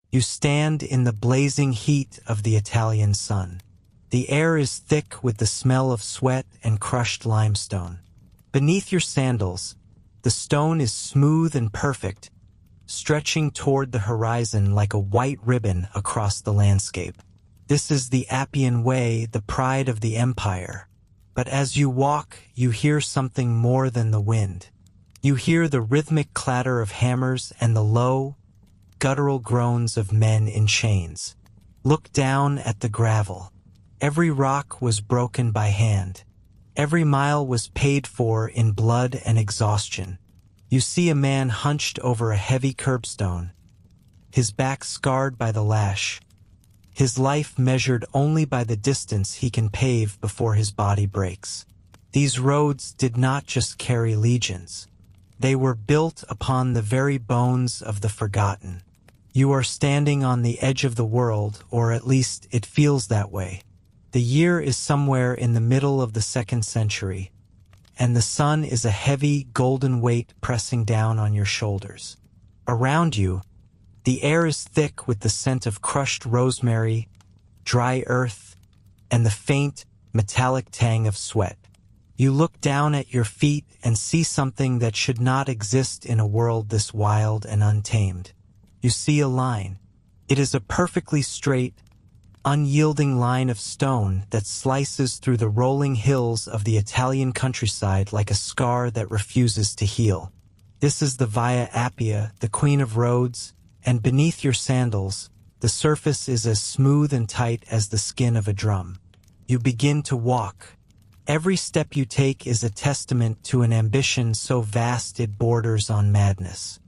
You stand in the blazing heat of the Italian sun. The air is thick with the smell of sweat and crushed limestone. Beneath your sandals, the stone is smooth and perfect, stretching toward the horizon like a white ribbon across the landscape. This is the Appian Way, the pride of the empire. But as you walk, you hear something more than the wind. You hear the rhythmic clatter of hammers and the low, guttural groans of men in chains. Look down at the gravel. Every rock was broken by hand. Every mile was paid for in blood and exhaustion. You see a man hunched over a heavy curbstone, his back scarred by the lash, his life measured only by the distance he can pave before his body breaks. These roads did not just carry legions. They were built upon the very bones of the forgotten. You are standing on the edge of the world, or at least it feels that way. The year is somewhere in the middle of the 2nd century, and the sun is a heavy, golden weight pressing down on your shoulders. Around you, the air is thick with the scent of crushed rosemary, dry earth, and the faint, metallic tang of sweat. You look down at your feet and see something that should not exist in a world this wild and untamed. You see a line. It is a perfectly straight, unyielding line of stone that slices through the rolling hills of the Italian countryside like a scar that refuses to heal. This is the Via Appia, the queen of roads, and beneath your sandals, the surface is as smooth and tight as the skin of a drum. You begin to walk. Every step you take is a testament to an ambition so vast it borders on madness.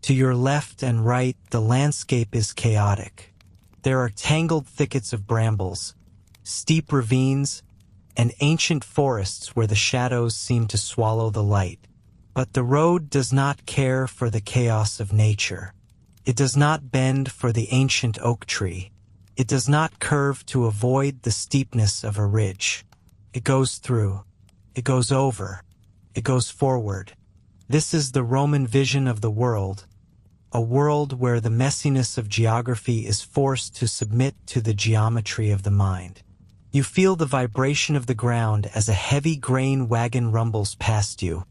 To your left and right, the landscape is chaotic. There are tangled thickets of brambles, steep ravines, and ancient forests where the shadows seem to swallow the light. But the road does not care for the chaos of nature. It does not bend for the ancient oak tree. It does not curve to avoid the steepness of a ridge. It goes through. It goes over. It goes forward. This is the Roman vision of the world, a world where the messiness of geography is forced to submit to the geometry of the mind. You feel the vibration of the ground as a heavy grain wagon rumbles past you,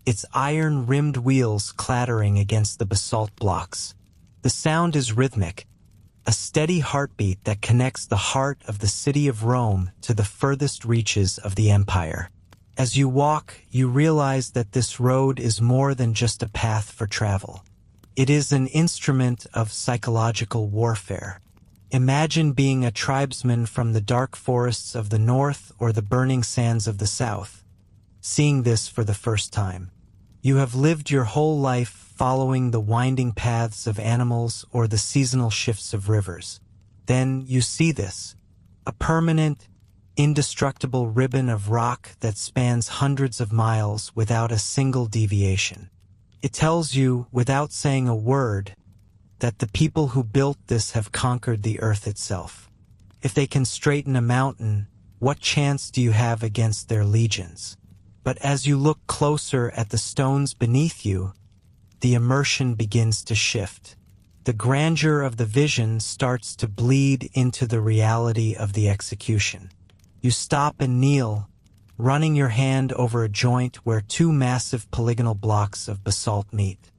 its iron-rimmed wheels clattering against the basalt blocks. The sound is rhythmic, a steady heartbeat that connects the heart of the city of Rome to the furthest reaches of the empire. As you walk, you realize that this road is more than just a path for travel. It is an instrument of psychological warfare. Imagine being a tribesman from the dark forests of the north or the burning sands of the south, seeing this for the first time. You have lived your whole life following the winding paths of animals or the seasonal shifts of rivers. Then you see this, a permanent, indestructible ribbon of rock that spans hundreds of miles without a single deviation. It tells you, without saying a word, that the people who built this have conquered the earth itself. If they can straighten a mountain, what chance do you have against their legions? But as you look closer at the stones beneath you, the immersion begins to shift. The grandeur of the vision starts to bleed into the reality of the execution. You stop and kneel, running your hand over a joint where two massive polygonal blocks of basalt meet.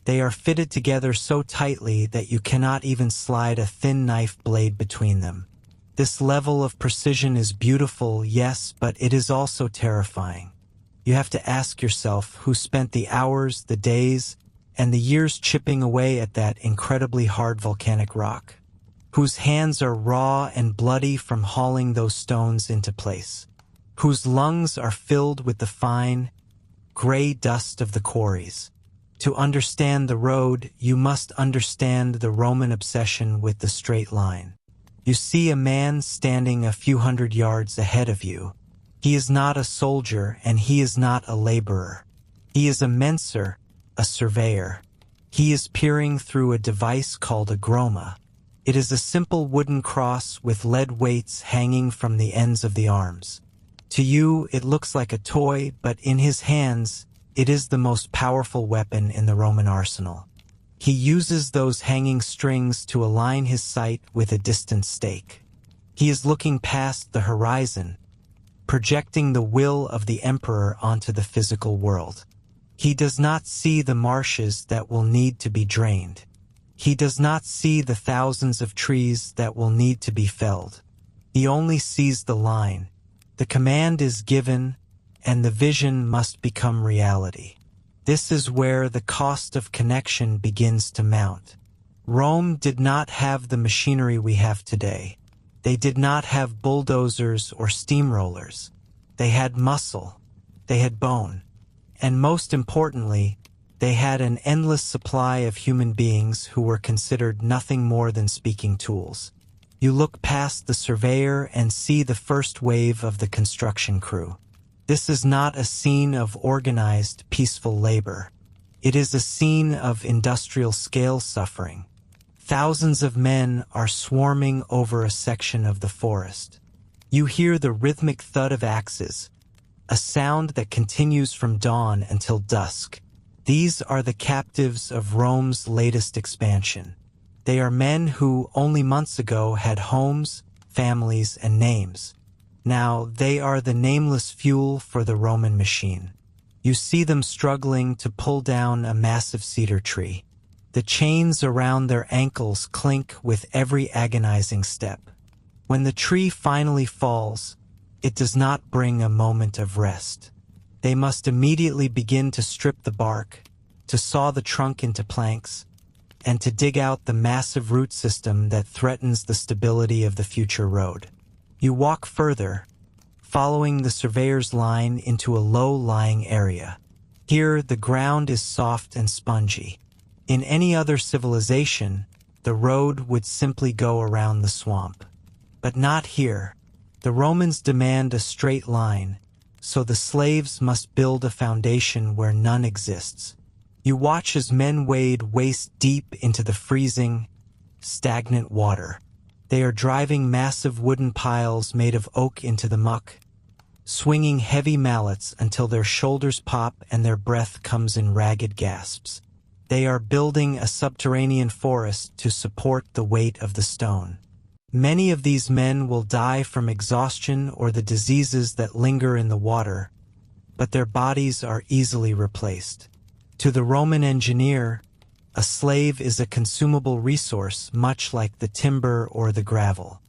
They are fitted together so tightly that you cannot even slide a thin knife blade between them. This level of precision is beautiful, yes, but it is also terrifying. You have to ask yourself who spent the hours, the days, and the years chipping away at that incredibly hard volcanic rock, whose hands are raw and bloody from hauling those stones into place, whose lungs are filled with the fine, gray dust of the quarries. To understand the road, you must understand the Roman obsession with the straight line. You see a man standing a few hundred yards ahead of you. He is not a soldier, and he is not a laborer. He is a menser, a surveyor. He is peering through a device called a groma. It is a simple wooden cross with lead weights hanging from the ends of the arms. To you, it looks like a toy, but in his hands, it is the most powerful weapon in the Roman arsenal. He uses those hanging strings to align his sight with a distant stake. He is looking past the horizon, projecting the will of the emperor onto the physical world. He does not see the marshes that will need to be drained. He does not see the thousands of trees that will need to be felled. He only sees the line. The command is given, and the vision must become reality. This is where the cost of connection begins to mount. Rome did not have the machinery we have today. They did not have bulldozers or steamrollers. They had muscle. They had bone. And most importantly, they had an endless supply of human beings who were considered nothing more than speaking tools. You look past the surveyor and see the first wave of the construction crew. This is not a scene of organized, peaceful labor. It is a scene of industrial-scale suffering. Thousands of men are swarming over a section of the forest. You hear the rhythmic thud of axes, a sound that continues from dawn until dusk. These are the captives of Rome's latest expansion. They are men who, only months ago, had homes, families, and names. Now, they are the nameless fuel for the Roman machine. You see them struggling to pull down a massive cedar tree. The chains around their ankles clink with every agonizing step. When the tree finally falls, it does not bring a moment of rest. They must immediately begin to strip the bark, to saw the trunk into planks, and to dig out the massive root system that threatens the stability of the future road. You walk further, following the surveyor's line into a low-lying area. Here, the ground is soft and spongy. In any other civilization, the road would simply go around the swamp. But not here. The Romans demand a straight line, so the slaves must build a foundation where none exists. You watch as men wade waist-deep into the freezing, stagnant water. They are driving massive wooden piles made of oak into the muck, swinging heavy mallets until their shoulders pop and their breath comes in ragged gasps. They are building a subterranean forest to support the weight of the stone. Many of these men will die from exhaustion or the diseases that linger in the water, but their bodies are easily replaced. To the Roman engineer, a slave is a consumable resource much like the timber or the gravel.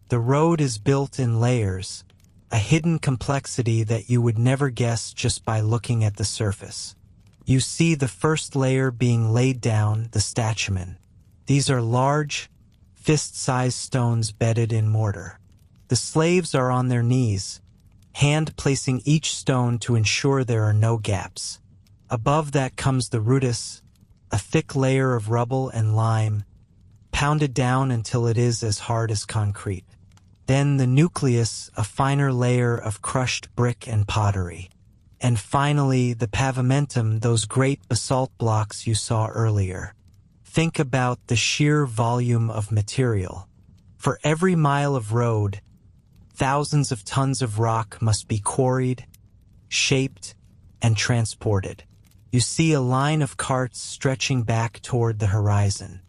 The road is built in layers, a hidden complexity that you would never guess just by looking at the surface. You see the first layer being laid down, the statumen. These are large, fist-sized stones bedded in mortar. The slaves are on their knees, hand placing each stone to ensure there are no gaps. Above that comes the rudis, a thick layer of rubble and lime, pounded down until it is as hard as concrete. Then the nucleus, a finer layer of crushed brick and pottery. And finally, the pavimentum, those great basalt blocks you saw earlier. Think about the sheer volume of material. For every mile of road, thousands of tons of rock must be quarried, shaped, and transported. You see a line of carts stretching back toward the horizon.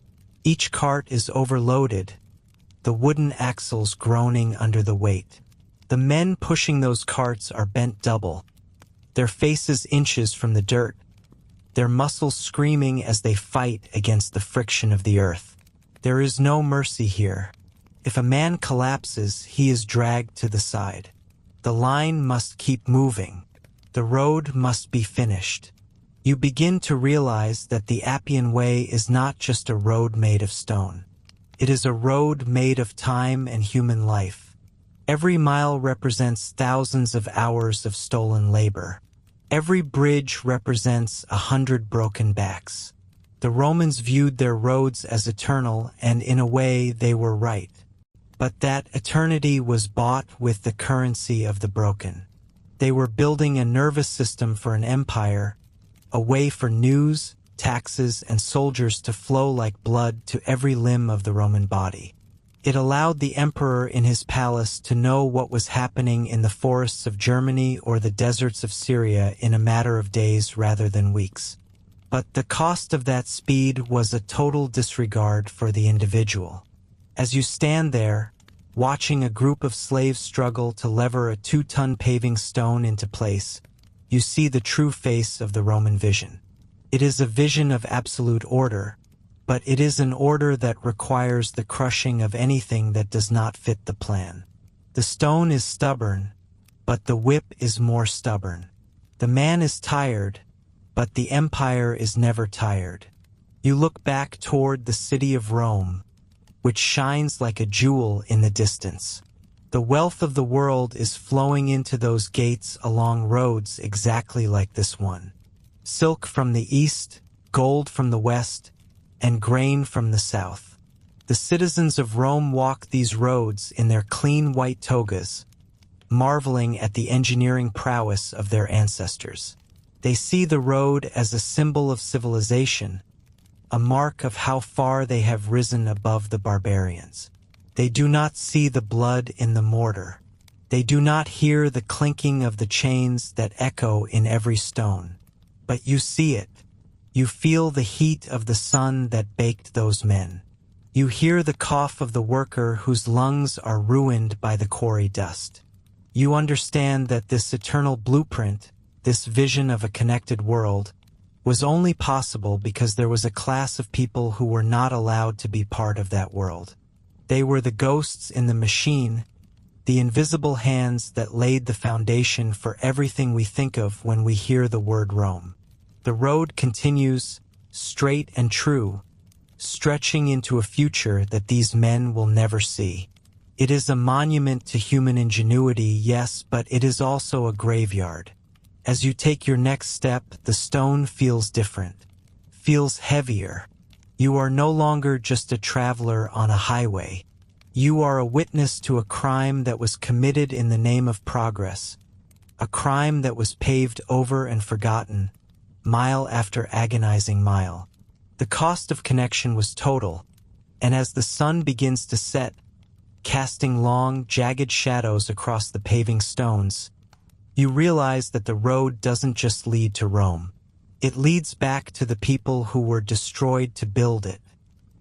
Each cart is overloaded, the wooden axles groaning under the weight. The men pushing those carts are bent double, their faces inches from the dirt, their muscles screaming as they fight against the friction of the earth. There is no mercy here. If a man collapses, he is dragged to the side. The line must keep moving. The road must be finished. You begin to realize that the Appian Way is not just a road made of stone. It is a road made of time and human life. Every mile represents thousands of hours of stolen labor. Every bridge represents 100 broken backs. The Romans viewed their roads as eternal, and in a way they were right. But that eternity was bought with the currency of the broken. They were building a nervous system for an empire, a way for news, taxes, and soldiers to flow like blood to every limb of the Roman body. It allowed the emperor in his palace to know what was happening in the forests of Germany or the deserts of Syria in a matter of days rather than weeks. But the cost of that speed was a total disregard for the individual. As you stand there, watching a group of slaves struggle to lever a 2-ton paving stone into place, you see the true face of the Roman vision. It is a vision of absolute order, but it is an order that requires the crushing of anything that does not fit the plan. The stone is stubborn, but the whip is more stubborn. The man is tired, but the empire is never tired. You look back toward the city of Rome, which shines like a jewel in the distance. The wealth of the world is flowing into those gates along roads exactly like this one. Silk from the east, gold from the west, and grain from the south. The citizens of Rome walk these roads in their clean white togas, marveling at the engineering prowess of their ancestors. They see the road as a symbol of civilization, a mark of how far they have risen above the barbarians. They do not see the blood in the mortar. They do not hear the clinking of the chains that echo in every stone. But you see it. You feel the heat of the sun that baked those men. You hear the cough of the worker whose lungs are ruined by the quarry dust. You understand that this eternal blueprint, this vision of a connected world, was only possible because there was a class of people who were not allowed to be part of that world. They were the ghosts in the machine, the invisible hands that laid the foundation for everything we think of when we hear the word Rome. The road continues, straight and true, stretching into a future that these men will never see. It is a monument to human ingenuity, yes, but it is also a graveyard. As you take your next step, the stone feels different, feels heavier. You are no longer just a traveler on a highway. You are a witness to a crime that was committed in the name of progress, a crime that was paved over and forgotten, mile after agonizing mile. The cost of connection was total, and as the sun begins to set, casting long, jagged shadows across the paving stones, you realize that the road doesn't just lead to Rome. It leads back to the people who were destroyed to build it.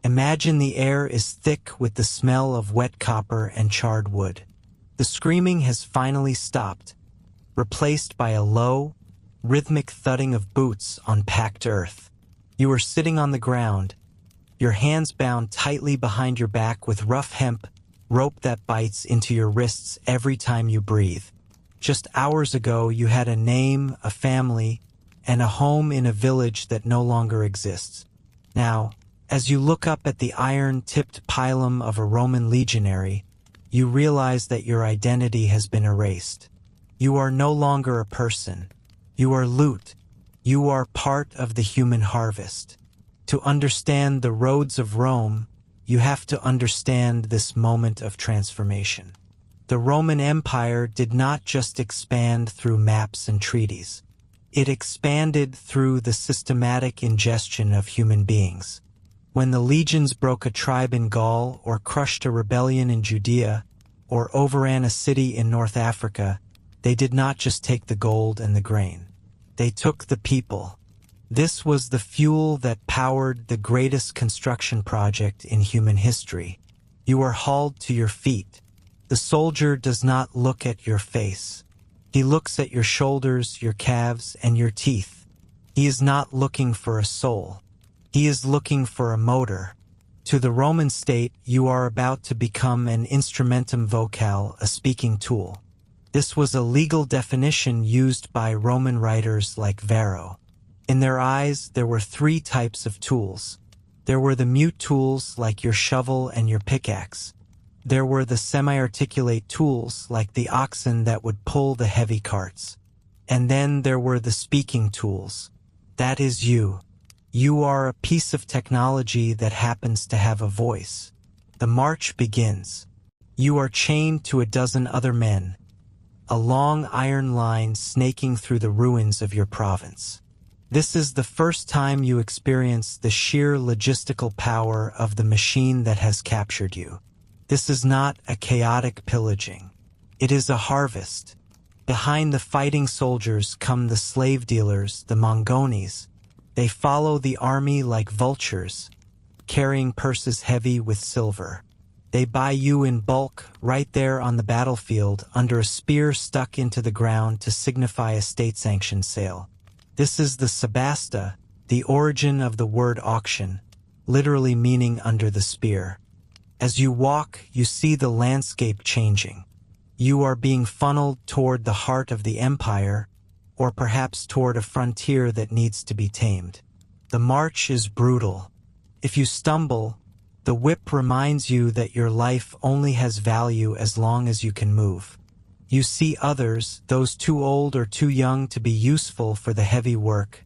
Imagine the air is thick with the smell of wet copper and charred wood. The screaming has finally stopped, replaced by a low, rhythmic thudding of boots on packed earth. You are sitting on the ground, your hands bound tightly behind your back with rough hemp rope that bites into your wrists every time you breathe. Just hours ago, you had a name, a family, and a home in a village that no longer exists. Now, as you look up at the iron-tipped pilum of a Roman legionary, you realize that your identity has been erased. You are no longer a person. You are loot. You are part of the human harvest. To understand the roads of Rome, you have to understand this moment of transformation. The Roman Empire did not just expand through maps and treaties. It expanded through the systematic ingestion of human beings. When the legions broke a tribe in Gaul, or crushed a rebellion in Judea, or overran a city in North Africa, they did not just take the gold and the grain. They took the people. This was the fuel that powered the greatest construction project in human history. You are hauled to your feet. The soldier does not look at your face. He looks at your shoulders, your calves, and your teeth. He is not looking for a soul. He is looking for a motor. To the Roman state, you are about to become an instrumentum vocale, a speaking tool. This was a legal definition used by Roman writers like Varro. In their eyes, there were 3 types of tools. There were the mute tools like your shovel and your pickaxe. There were the semi-articulate tools like the oxen that would pull the heavy carts. And then there were the speaking tools. That is you. You are a piece of technology that happens to have a voice. The march begins. You are chained to a dozen other men, a long iron line snaking through the ruins of your province. This is the first time you experience the sheer logistical power of the machine that has captured you. This is not a chaotic pillaging. It is a harvest. Behind the fighting soldiers come the slave dealers, the Mongonis, They follow the army like vultures, carrying purses heavy with silver. They buy you in bulk right there on the battlefield under a spear stuck into the ground to signify a state-sanctioned sale. This is the subasta, the origin of the word auction, literally meaning under the spear. As you walk, you see the landscape changing. You are being funneled toward the heart of the empire, or perhaps toward a frontier that needs to be tamed. The march is brutal. If you stumble, the whip reminds you that your life only has value as long as you can move. You see others, those too old or too young to be useful for the heavy work,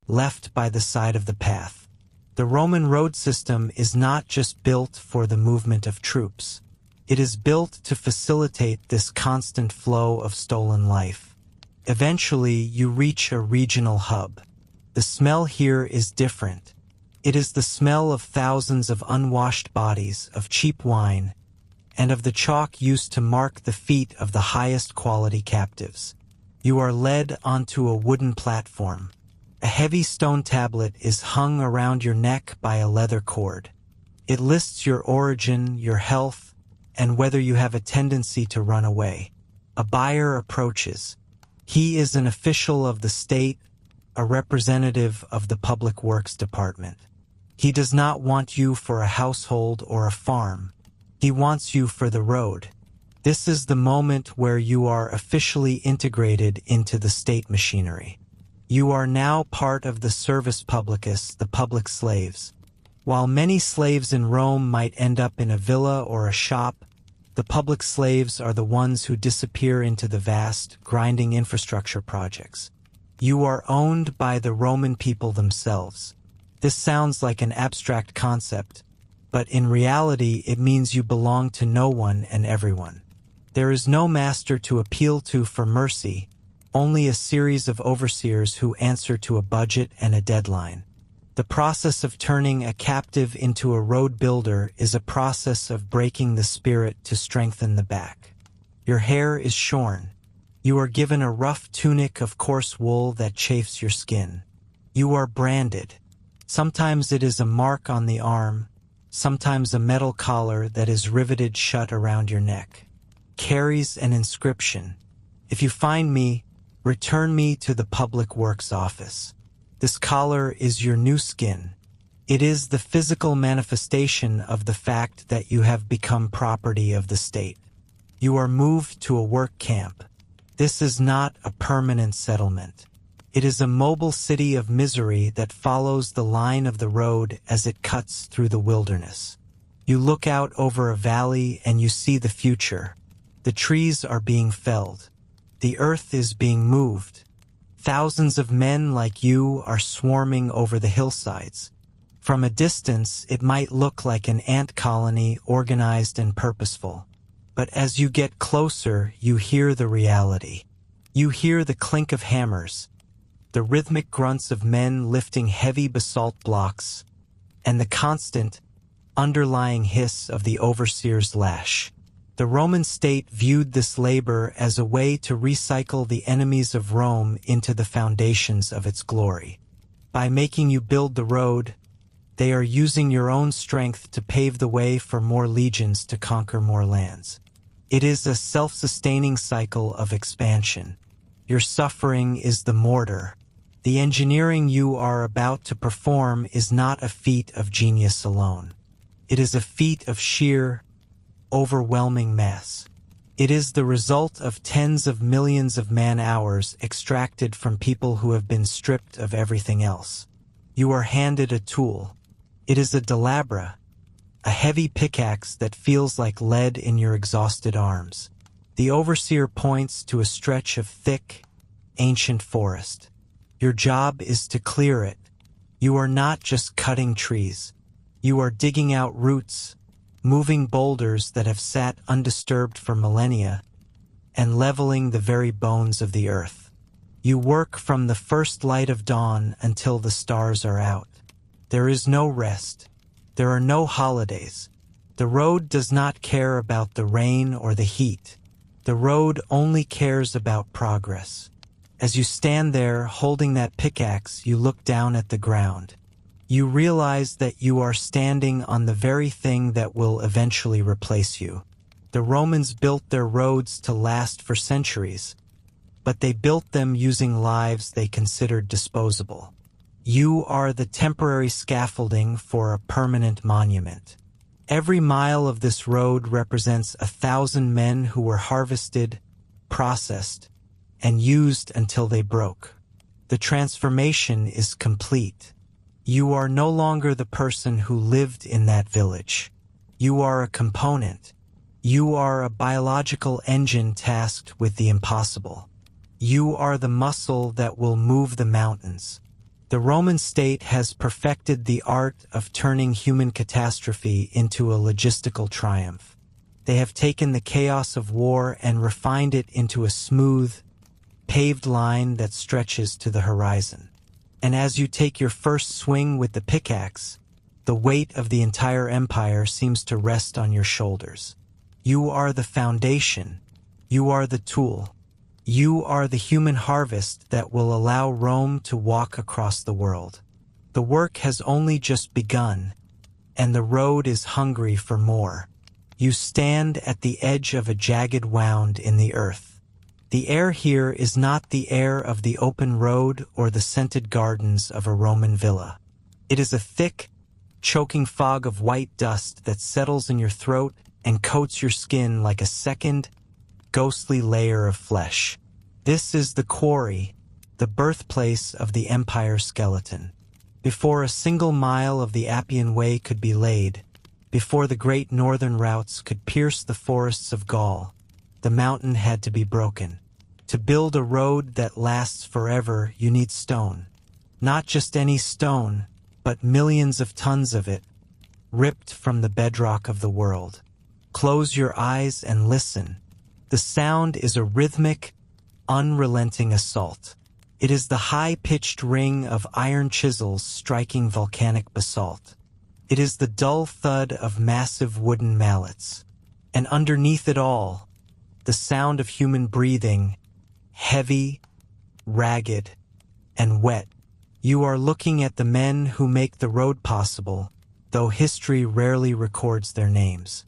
left by the side of the path. The Roman road system is not just built for the movement of troops. It is built to facilitate this constant flow of stolen life. Eventually, you reach a regional hub. The smell here is different. It is the smell of thousands of unwashed bodies, of cheap wine, and of the chalk used to mark the feet of the highest quality captives. You are led onto a wooden platform. A heavy stone tablet is hung around your neck by a leather cord. It lists your origin, your health, and whether you have a tendency to run away. A buyer approaches. He is an official of the state, a representative of the Public Works Department. He does not want you for a household or a farm. He wants you for the road. This is the moment where you are officially integrated into the state machinery. You are now part of the servus publicus, the public slaves. While many slaves in Rome might end up in a villa or a shop, the public slaves are the ones who disappear into the vast, grinding infrastructure projects. You are owned by the Roman people themselves. This sounds like an abstract concept, but in reality it means you belong to no one and everyone. There is no master to appeal to for mercy, only a series of overseers who answer to a budget and a deadline. The process of turning a captive into a road builder is a process of breaking the spirit to strengthen the back. Your hair is shorn. You are given a rough tunic of coarse wool that chafes your skin. You are branded. Sometimes it is a mark on the arm, sometimes a metal collar that is riveted shut around your neck. Carries an inscription. If you find me, return me to the Public Works Office. This collar is your new skin. It is the physical manifestation of the fact that you have become property of the state. You are moved to a work camp. This is not a permanent settlement. It is a mobile city of misery that follows the line of the road as it cuts through the wilderness. You look out over a valley and you see the future. The trees are being felled. The earth is being moved. Thousands of men like you are swarming over the hillsides. From a distance, it might look like an ant colony, organized and purposeful. But as you get closer, you hear the reality. You hear the clink of hammers, the rhythmic grunts of men lifting heavy basalt blocks, and the constant, underlying hiss of the overseer's lash. The Roman state viewed this labor as a way to recycle the enemies of Rome into the foundations of its glory. By making you build the road, they are using your own strength to pave the way for more legions to conquer more lands. It is a self-sustaining cycle of expansion. Your suffering is the mortar. The engineering you are about to perform is not a feat of genius alone. It is a feat of sheer, overwhelming mass. It is the result of tens of millions of man-hours extracted from people who have been stripped of everything else. You are handed a tool. It is a delabra, a heavy pickaxe that feels like lead in your exhausted arms. The overseer points to a stretch of thick, ancient forest. Your job is to clear it. You are not just cutting trees. You are digging out roots, moving boulders that have sat undisturbed for millennia, and leveling the very bones of the earth. You work from the first light of dawn until the stars are out. There is no rest. There are no holidays. The road does not care about the rain or the heat. The road only cares about progress. As you stand there holding that pickaxe, you look down at the ground. You realize that you are standing on the very thing that will eventually replace you. The Romans built their roads to last for centuries, but they built them using lives they considered disposable. You are the temporary scaffolding for a permanent monument. Every mile of this road represents 1,000 men who were harvested, processed, and used until they broke. The transformation is complete. You are no longer the person who lived in that village. You are a component. You are a biological engine tasked with the impossible. You are the muscle that will move the mountains. The Roman state has perfected the art of turning human catastrophe into a logistical triumph. They have taken the chaos of war and refined it into a smooth, paved line that stretches to the horizon. And as you take your first swing with the pickaxe, the weight of the entire empire seems to rest on your shoulders. You are the foundation. You are the tool. You are the human harvest that will allow Rome to walk across the world. The work has only just begun, and the road is hungry for more. You stand at the edge of a jagged wound in the earth. The air here is not the air of the open road or the scented gardens of a Roman villa. It is a thick, choking fog of white dust that settles in your throat and coats your skin like a second, ghostly layer of flesh. This is the quarry, the birthplace of the empire's skeleton. Before a single mile of the Appian Way could be laid, before the great northern routes could pierce the forests of Gaul, the mountain had to be broken. To build a road that lasts forever, you need stone. Not just any stone, but millions of tons of it, ripped from the bedrock of the world. Close your eyes and listen. The sound is a rhythmic, unrelenting assault. It is the high-pitched ring of iron chisels striking volcanic basalt. It is the dull thud of massive wooden mallets. And underneath it all, the sound of human breathing, heavy, ragged, and wet. You are looking at the men who make the road possible, though history rarely records their names.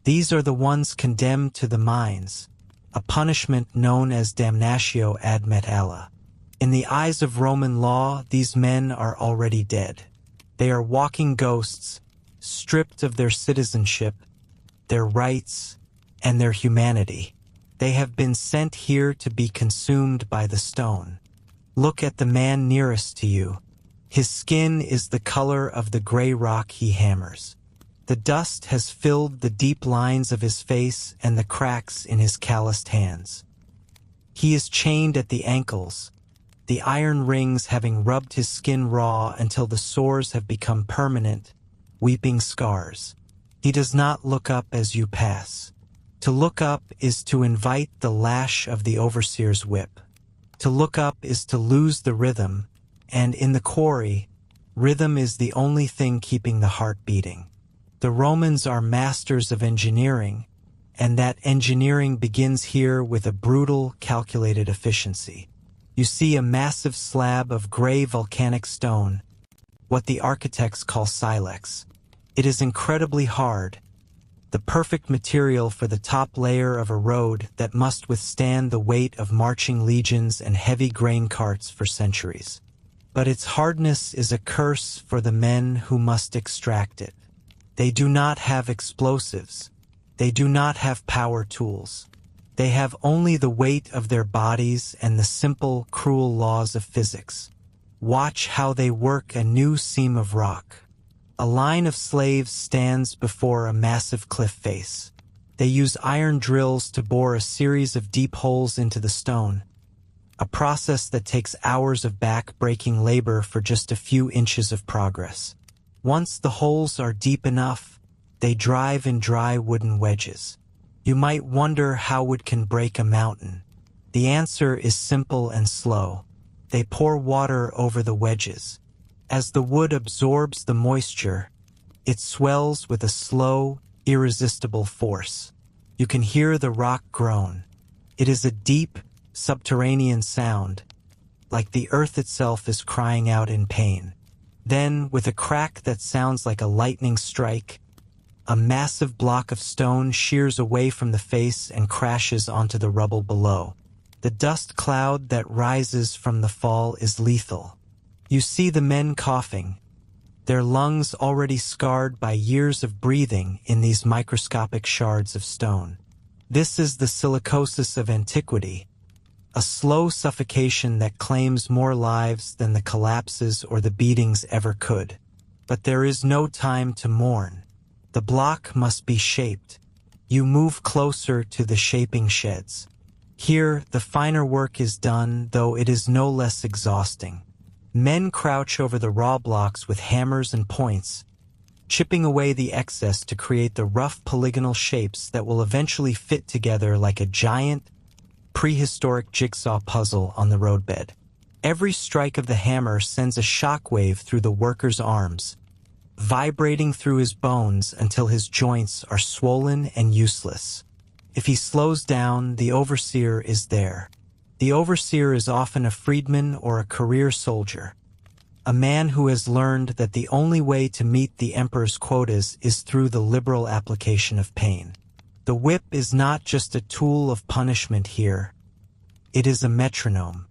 These are the ones condemned to the mines, a punishment known as damnatio ad metallia. In the eyes of Roman law, these men are already dead. They are walking ghosts, stripped of their citizenship, their rights, and their humanity. They have been sent here to be consumed by the stone. Look at the man nearest to you. His skin is the color of the gray rock he hammers. The dust has filled the deep lines of his face and the cracks in his calloused hands. He is chained at the ankles, the iron rings having rubbed his skin raw until the sores have become permanent, weeping scars. He does not look up as you pass. To look up is to invite the lash of the overseer's whip. To look up is to lose the rhythm, and in the quarry, rhythm is the only thing keeping the heart beating. The Romans are masters of engineering, and that engineering begins here with a brutal, calculated efficiency. You see a massive slab of gray volcanic stone, what the architects call silex. It is incredibly hard, the perfect material for the top layer of a road that must withstand the weight of marching legions and heavy grain carts for centuries. But its hardness is a curse for the men who must extract it. They do not have explosives. They do not have power tools. They have only the weight of their bodies and the simple, cruel laws of physics. Watch how they work a new seam of rock. A line of slaves stands before a massive cliff face. They use iron drills to bore a series of deep holes into the stone, a process that takes hours of back-breaking labor for just a few inches of progress. Once the holes are deep enough, they drive in dry wooden wedges. You might wonder how wood can break a mountain. The answer is simple and slow. They pour water over the wedges. As the wood absorbs the moisture, it swells with a slow, irresistible force. You can hear the rock groan. It is a deep, subterranean sound, like the earth itself is crying out in pain. Then, with a crack that sounds like a lightning strike, a massive block of stone shears away from the face and crashes onto the rubble below. The dust cloud that rises from the fall is lethal. You see the men coughing, their lungs already scarred by years of breathing in these microscopic shards of stone. This is the silicosis of antiquity, a slow suffocation that claims more lives than the collapses or the beatings ever could. But there is no time to mourn. The block must be shaped. You move closer to the shaping sheds. Here, the finer work is done, though it is no less exhausting. Men crouch over the raw blocks with hammers and points, chipping away the excess to create the rough polygonal shapes that will eventually fit together like a giant, prehistoric jigsaw puzzle on the roadbed. Every strike of the hammer sends a shockwave through the worker's arms, vibrating through his bones until his joints are swollen and useless. If he slows down, the overseer is there. The overseer is often a freedman or a career soldier, a man who has learned that the only way to meet the emperor's quotas is through the liberal application of pain. The whip is not just a tool of punishment here. It is a metronome.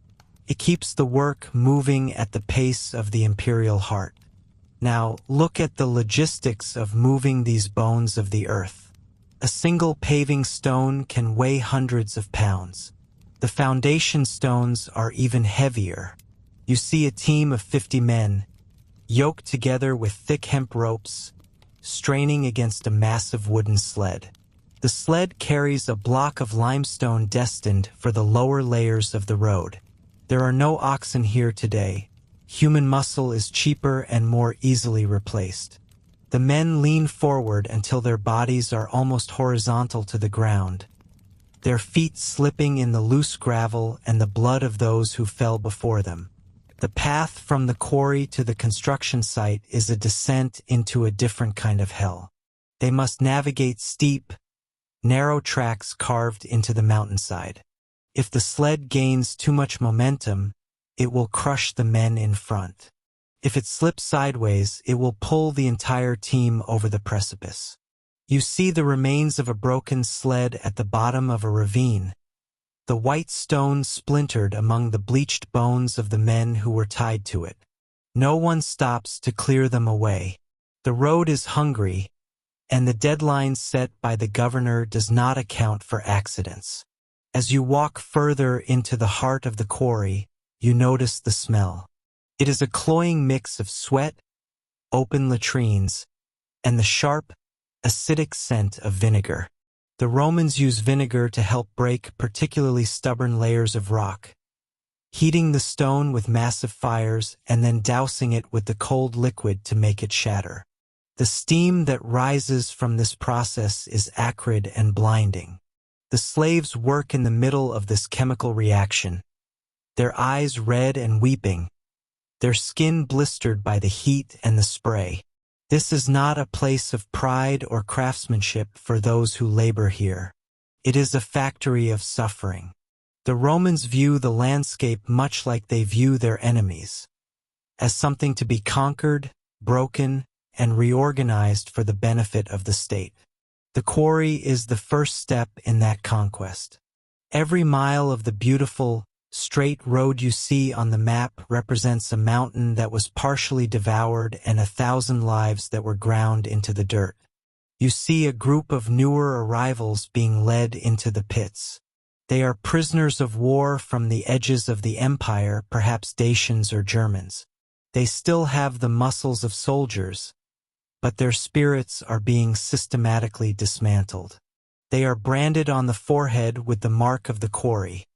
It keeps the work moving at the pace of the imperial heart. Now, look at the logistics of moving these bones of the earth. A single paving stone can weigh hundreds of pounds. The foundation stones are even heavier. You see a team of 50 men, yoked together with thick hemp ropes, straining against a massive wooden sled. The sled carries a block of limestone destined for the lower layers of the road. There are no oxen here today. Human muscle is cheaper and more easily replaced. The men lean forward until their bodies are almost horizontal to the ground, their feet slipping in the loose gravel and the blood of those who fell before them. The path from the quarry to the construction site is a descent into a different kind of hell. They must navigate steep, narrow tracks carved into the mountainside. If the sled gains too much momentum, it will crush the men in front. If it slips sideways, it will pull the entire team over the precipice. You see the remains of a broken sled at the bottom of a ravine, the white stone splintered among the bleached bones of the men who were tied to it. No one stops to clear them away. The road is hungry, and the deadline set by the governor does not account for accidents. As you walk further into the heart of the quarry, you notice the smell. It is a cloying mix of sweat, open latrines, and the sharp, acidic scent of vinegar. The Romans used vinegar to help break particularly stubborn layers of rock, heating the stone with massive fires and then dousing it with the cold liquid to make it shatter. The steam that rises from this process is acrid and blinding. The slaves work in the middle of this chemical reaction, their eyes red and weeping, their skin blistered by the heat and the spray. This is not a place of pride or craftsmanship for those who labor here. It is a factory of suffering. The Romans view the landscape much like they view their enemies, as something to be conquered, broken, and reorganized for the benefit of the state. The quarry is the first step in that conquest. Every mile of the beautiful, straight road you see on the map represents a mountain that was partially devoured and 1,000 lives that were ground into the dirt. You see a group of newer arrivals being led into the pits. They are prisoners of war from the edges of the empire, perhaps Dacians or Germans. They still have the muscles of soldiers, but their spirits are being systematically dismantled. They are branded on the forehead with the mark of the quarry,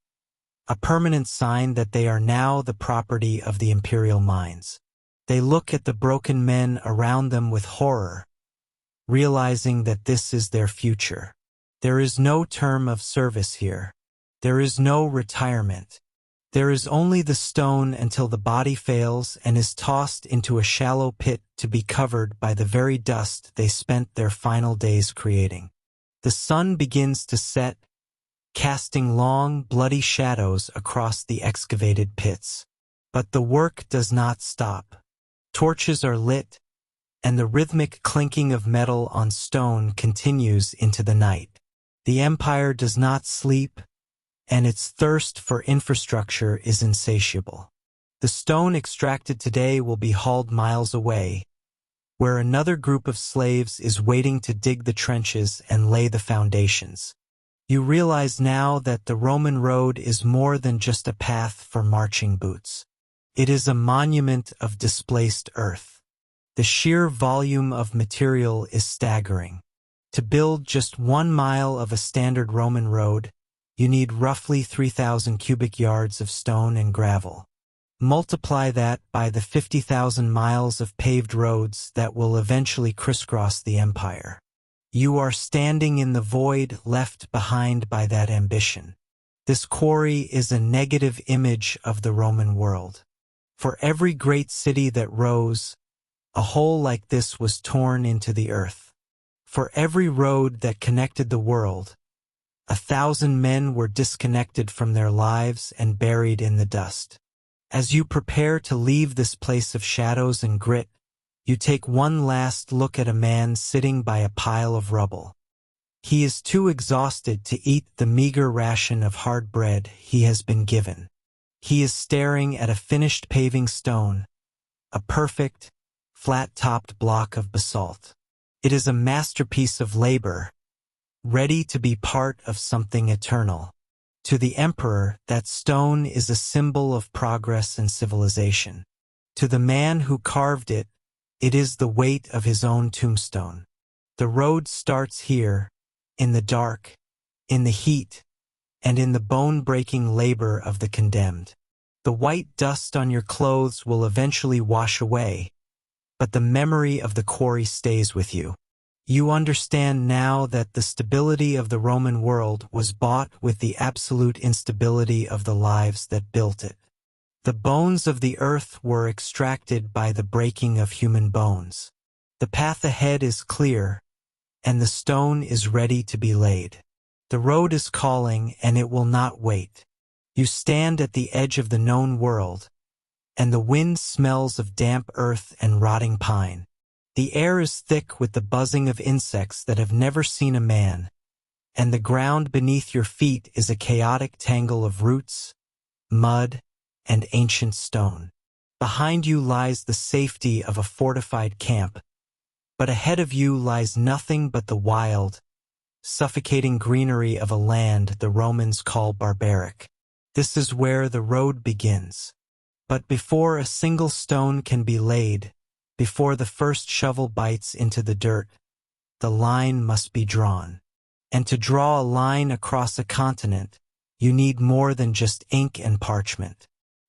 a permanent sign that they are now the property of the imperial mines. They look at the broken men around them with horror, realizing that this is their future. There is no term of service here. There is no retirement. There is only the stone until the body fails and is tossed into a shallow pit to be covered by the very dust they spent their final days creating. The sun begins to set, casting long, bloody shadows across the excavated pits. But the work does not stop. Torches are lit, and the rhythmic clinking of metal on stone continues into the night. The empire does not sleep, and its thirst for infrastructure is insatiable. The stone extracted today will be hauled miles away, where another group of slaves is waiting to dig the trenches and lay the foundations. You realize now that the Roman road is more than just a path for marching boots. It is a monument of displaced earth. The sheer volume of material is staggering. To build just 1 mile of a standard Roman road, you need roughly 3,000 cubic yards of stone and gravel. Multiply that by the 50,000 miles of paved roads that will eventually crisscross the empire. You are standing in the void left behind by that ambition. This quarry is a negative image of the Roman world. For every great city that rose, a hole like this was torn into the earth. For every road that connected the world, 1,000 men were disconnected from their lives and buried in the dust. As you prepare to leave this place of shadows and grit, you take one last look at a man sitting by a pile of rubble. He is too exhausted to eat the meager ration of hard bread he has been given. He is staring at a finished paving stone, a perfect, flat-topped block of basalt. It is a masterpiece of labor, ready to be part of something eternal. To the emperor, that stone is a symbol of progress and civilization. To the man who carved it, it is the weight of his own tombstone. The road starts here, in the dark, in the heat, and in the bone-breaking labor of the condemned. The white dust on your clothes will eventually wash away, but the memory of the quarry stays with you. You understand now that the stability of the Roman world was bought with the absolute instability of the lives that built it. The bones of the earth were extracted by the breaking of human bones. The path ahead is clear, and the stone is ready to be laid. The road is calling, and it will not wait. You stand at the edge of the known world, and the wind smells of damp earth and rotting pine. The air is thick with the buzzing of insects that have never seen a man, and the ground beneath your feet is a chaotic tangle of roots, mud, and ancient stone. Behind you lies the safety of a fortified camp, but ahead of you lies nothing but the wild, suffocating greenery of a land the Romans call barbaric. This is where the road begins. But before a single stone can be laid, before the first shovel bites into the dirt, the line must be drawn. And to draw a line across a continent, you need more than just ink and parchment.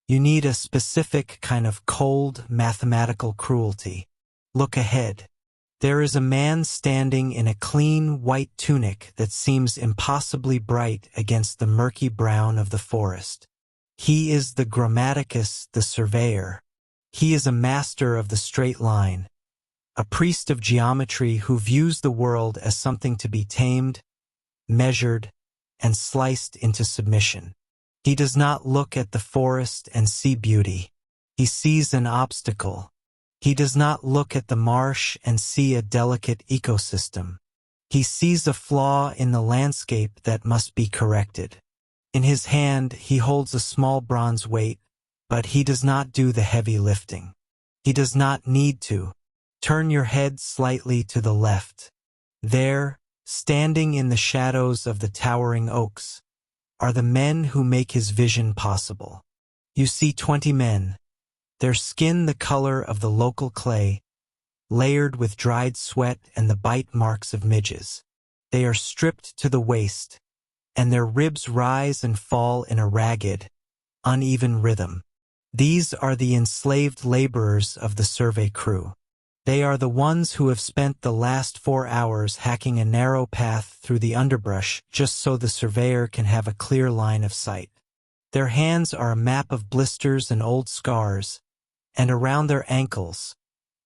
You need a specific kind of cold, mathematical cruelty. Look ahead. There is a man standing in a clean, white tunic that seems impossibly bright against the murky brown of the forest. He is the grammaticus, the surveyor. He is a master of the straight line, a priest of geometry who views the world as something to be tamed, measured, and sliced into submission. He does not look at the forest and see beauty. He sees an obstacle. He does not look at the marsh and see a delicate ecosystem. He sees a flaw in the landscape that must be corrected. In his hand, he holds a small bronze weight, but he does not do the heavy lifting. He does not need to. Turn your head slightly to the left. There, standing in the shadows of the towering oaks, are the men who make his vision possible. You see 20 men, their skin the color of the local clay, layered with dried sweat and the bite marks of midges. They are stripped to the waist, and their ribs rise and fall in a ragged, uneven rhythm. These are the enslaved laborers of the survey crew. They are the ones who have spent the last 4 hours hacking a narrow path through the underbrush just so the surveyor can have a clear line of sight. Their hands are a map of blisters and old scars, and around their ankles,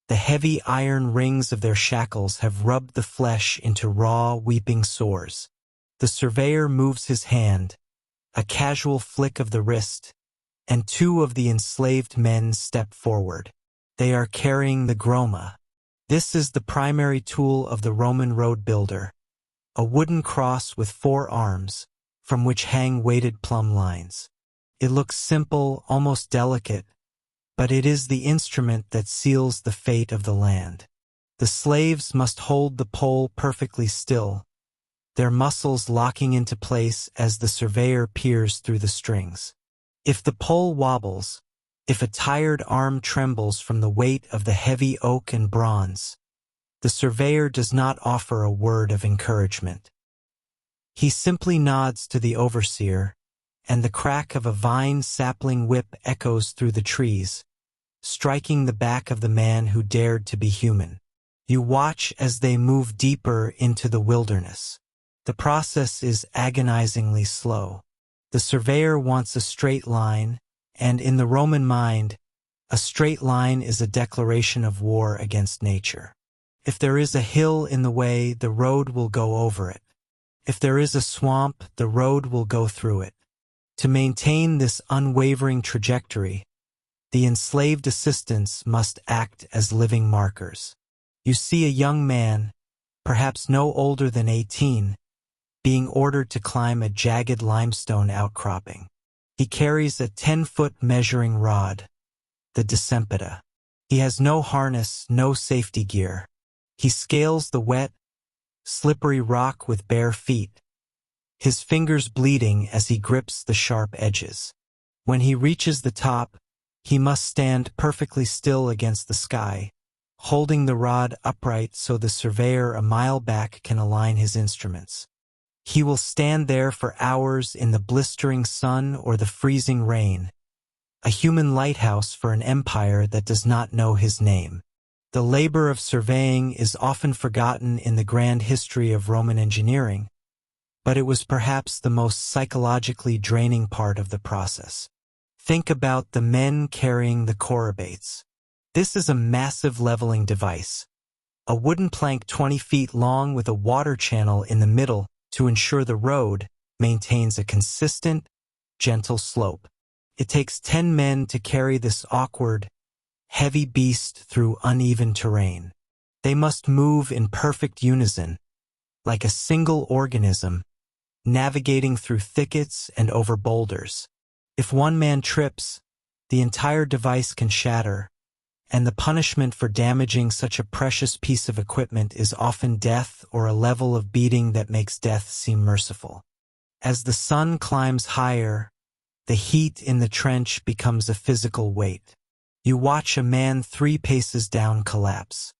the heavy iron rings of their shackles have rubbed the flesh into raw, weeping sores. The surveyor moves his hand, a casual flick of the wrist, and two of the enslaved men step forward. They are carrying the groma. This is the primary tool of the Roman road builder, a wooden cross with 4 arms, from which hang weighted plumb lines. It looks simple, almost delicate, but it is the instrument that seals the fate of the land. The slaves must hold the pole perfectly still, their muscles locking into place as the surveyor peers through the strings. If the pole wobbles, if a tired arm trembles from the weight of the heavy oak and bronze, the surveyor does not offer a word of encouragement. He simply nods to the overseer, and the crack of a vine sapling whip echoes through the trees, striking the back of the man who dared to be human. You watch as they move deeper into the wilderness. The process is agonizingly slow. The surveyor wants a straight line, and in the Roman mind, a straight line is a declaration of war against nature. If there is a hill in the way, the road will go over it. If there is a swamp, the road will go through it. To maintain this unwavering trajectory, the enslaved assistants must act as living markers. You see a young man, perhaps no older than 18, being ordered to climb a jagged limestone outcropping. He carries a 10-foot measuring rod, the desempita. He has no harness, no safety gear. He scales the wet, slippery rock with bare feet, his fingers bleeding as he grips the sharp edges. When he reaches the top, he must stand perfectly still against the sky, holding the rod upright so the surveyor a mile back can align his instruments. He will stand there for hours in the blistering sun or the freezing rain, a human lighthouse for an empire that does not know his name. The labor of surveying is often forgotten in the grand history of Roman engineering, but it was perhaps the most psychologically draining part of the process. Think about the men carrying the corrubates. This is a massive leveling device, a wooden plank 20 feet long with a water channel in the middle to ensure the road maintains a consistent, gentle slope. It takes 10 men to carry this awkward, heavy beast through uneven terrain. They must move in perfect unison, like a single organism, navigating through thickets and over boulders. If one man trips, the entire device can shatter, and the punishment for damaging such a precious piece of equipment is often death or a level of beating that makes death seem merciful. As the sun climbs higher, the heat in the trench becomes a physical weight. You watch a man 3 paces down collapse.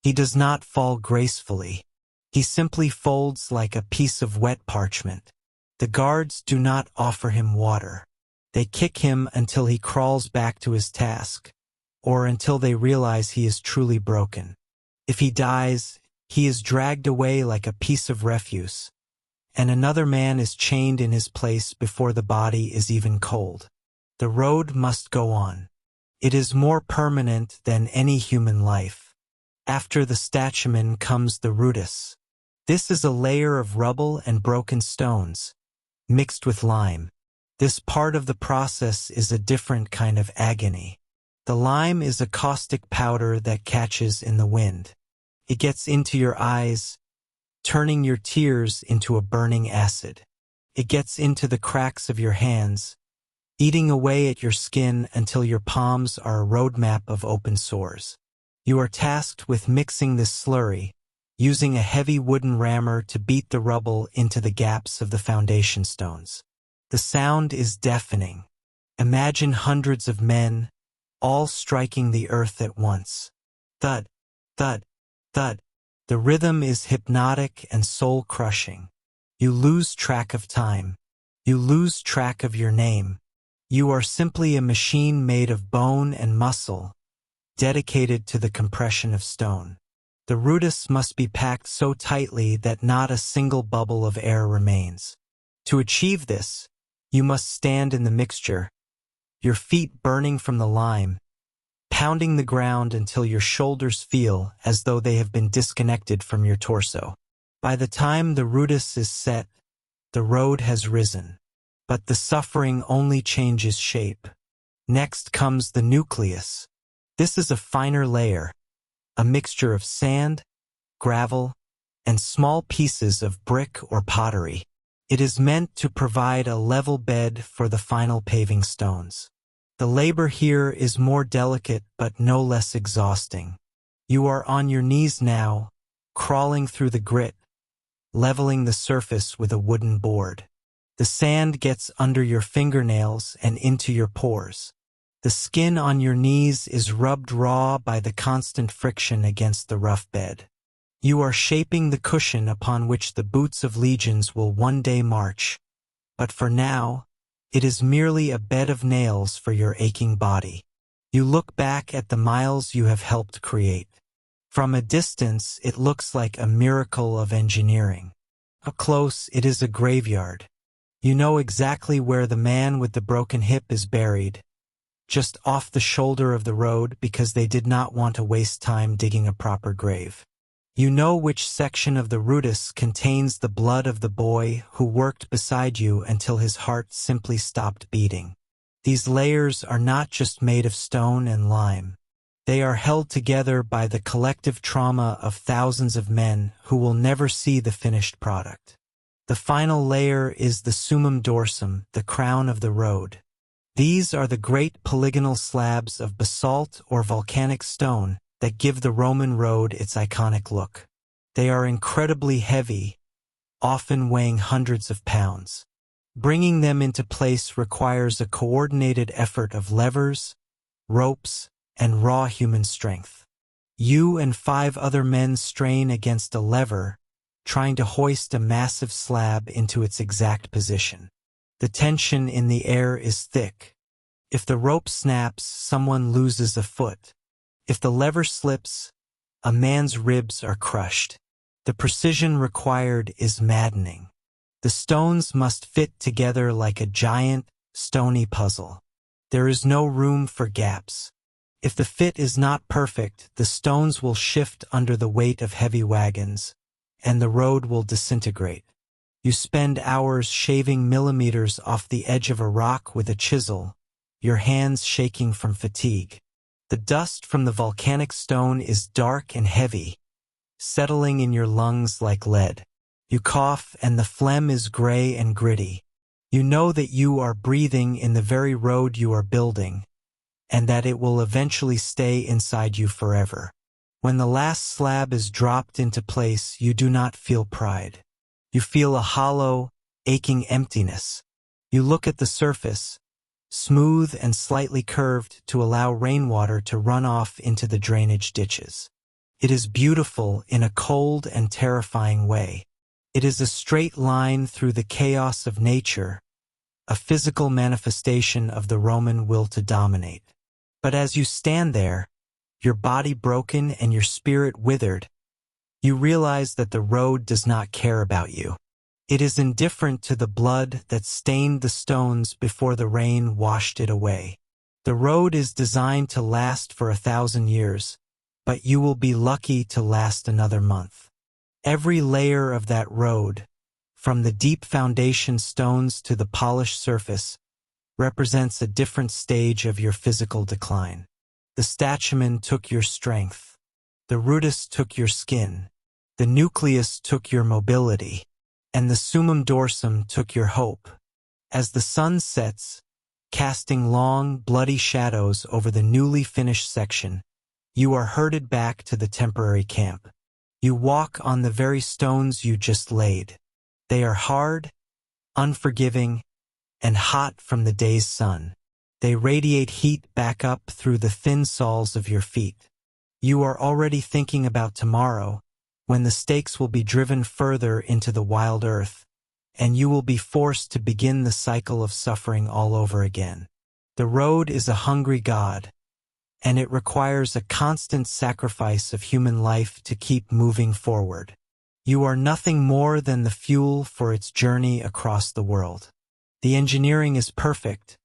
He does not fall gracefully. He simply folds like a piece of wet parchment. The guards do not offer him water. They kick him until he crawls back to his task, or until they realize he is truly broken. If he dies, he is dragged away like a piece of refuse, and another man is chained in his place before the body is even cold. The road must go on. It is more permanent than any human life. After the statumen comes the rudis. This is a layer of rubble and broken stones, mixed with lime. This part of the process is a different kind of agony. The lime is a caustic powder that catches in the wind. It gets into your eyes, turning your tears into a burning acid. It gets into the cracks of your hands, eating away at your skin until your palms are a roadmap of open sores. You are tasked with mixing this slurry, using a heavy wooden rammer to beat the rubble into the gaps of the foundation stones. The sound is deafening. Imagine hundreds of men, all striking the earth at once. Thud, thud, thud. The rhythm is hypnotic and soul-crushing. You lose track of time. You lose track of your name. You are simply a machine made of bone and muscle, dedicated to the compression of stone. The rudis must be packed so tightly that not a single bubble of air remains. To achieve this, you must stand in the mixture, your feet burning from the lime, pounding the ground until your shoulders feel as though they have been disconnected from your torso. By the time the rudis is set, the road has risen. But the suffering only changes shape. Next comes the nucleus. This is a finer layer, a mixture of sand, gravel, and small pieces of brick or pottery. It is meant to provide a level bed for the final paving stones. The labor here is more delicate but no less exhausting. You are on your knees now, crawling through the grit, leveling the surface with a wooden board. The sand gets under your fingernails and into your pores. The skin on your knees is rubbed raw by the constant friction against the rough bed. You are shaping the cushion upon which the boots of legions will one day march, but for now, it is merely a bed of nails for your aching body. You look back at the miles you have helped create. From a distance, it looks like a miracle of engineering. Up close, it is a graveyard. You know exactly where the man with the broken hip is buried, just off the shoulder of the road because they did not want to waste time digging a proper grave. You know which section of the rudis contains the blood of the boy who worked beside you until his heart simply stopped beating. These layers are not just made of stone and lime. They are held together by the collective trauma of thousands of men who will never see the finished product. The final layer is the summum dorsum, the crown of the road. These are the great polygonal slabs of basalt or volcanic stone that give the Roman road its iconic look. They are incredibly heavy, often weighing hundreds of pounds. Bringing them into place requires a coordinated effort of levers, ropes, and raw human strength. You and 5 other men strain against a lever, trying to hoist a massive slab into its exact position. The tension in the air is thick. If the rope snaps, someone loses a foot. If the lever slips, a man's ribs are crushed. The precision required is maddening. The stones must fit together like a giant, stony puzzle. There is no room for gaps. If the fit is not perfect, the stones will shift under the weight of heavy wagons, and the road will disintegrate. You spend hours shaving millimeters off the edge of a rock with a chisel, your hands shaking from fatigue. The dust from the volcanic stone is dark and heavy, settling in your lungs like lead. You cough and the phlegm is gray and gritty. You know that you are breathing in the very road you are building, and that it will eventually stay inside you forever. When the last slab is dropped into place, you do not feel pride. You feel a hollow, aching emptiness. You look at the surface, smooth and slightly curved to allow rainwater to run off into the drainage ditches. It is beautiful in a cold and terrifying way. It is a straight line through the chaos of nature, a physical manifestation of the Roman will to dominate. But as you stand there, your body broken and your spirit withered, you realize that the road does not care about you. It is indifferent to the blood that stained the stones before the rain washed it away. The road is designed to last for 1,000 years, but you will be lucky to last another month. Every layer of that road, from the deep foundation stones to the polished surface, represents a different stage of your physical decline. The statumen took your strength. The rudis took your skin. The nucleus took your mobility. And the summum dorsum took your hope. As the sun sets, casting long, bloody shadows over the newly finished section, you are herded back to the temporary camp. You walk on the very stones you just laid. They are hard, unforgiving, and hot from the day's sun. They radiate heat back up through the thin soles of your feet. You are already thinking about tomorrow, when the stakes will be driven further into the wild earth, and you will be forced to begin the cycle of suffering all over again. The road is a hungry god, and it requires a constant sacrifice of human life to keep moving forward. You are nothing more than the fuel for its journey across the world. The engineering is perfect,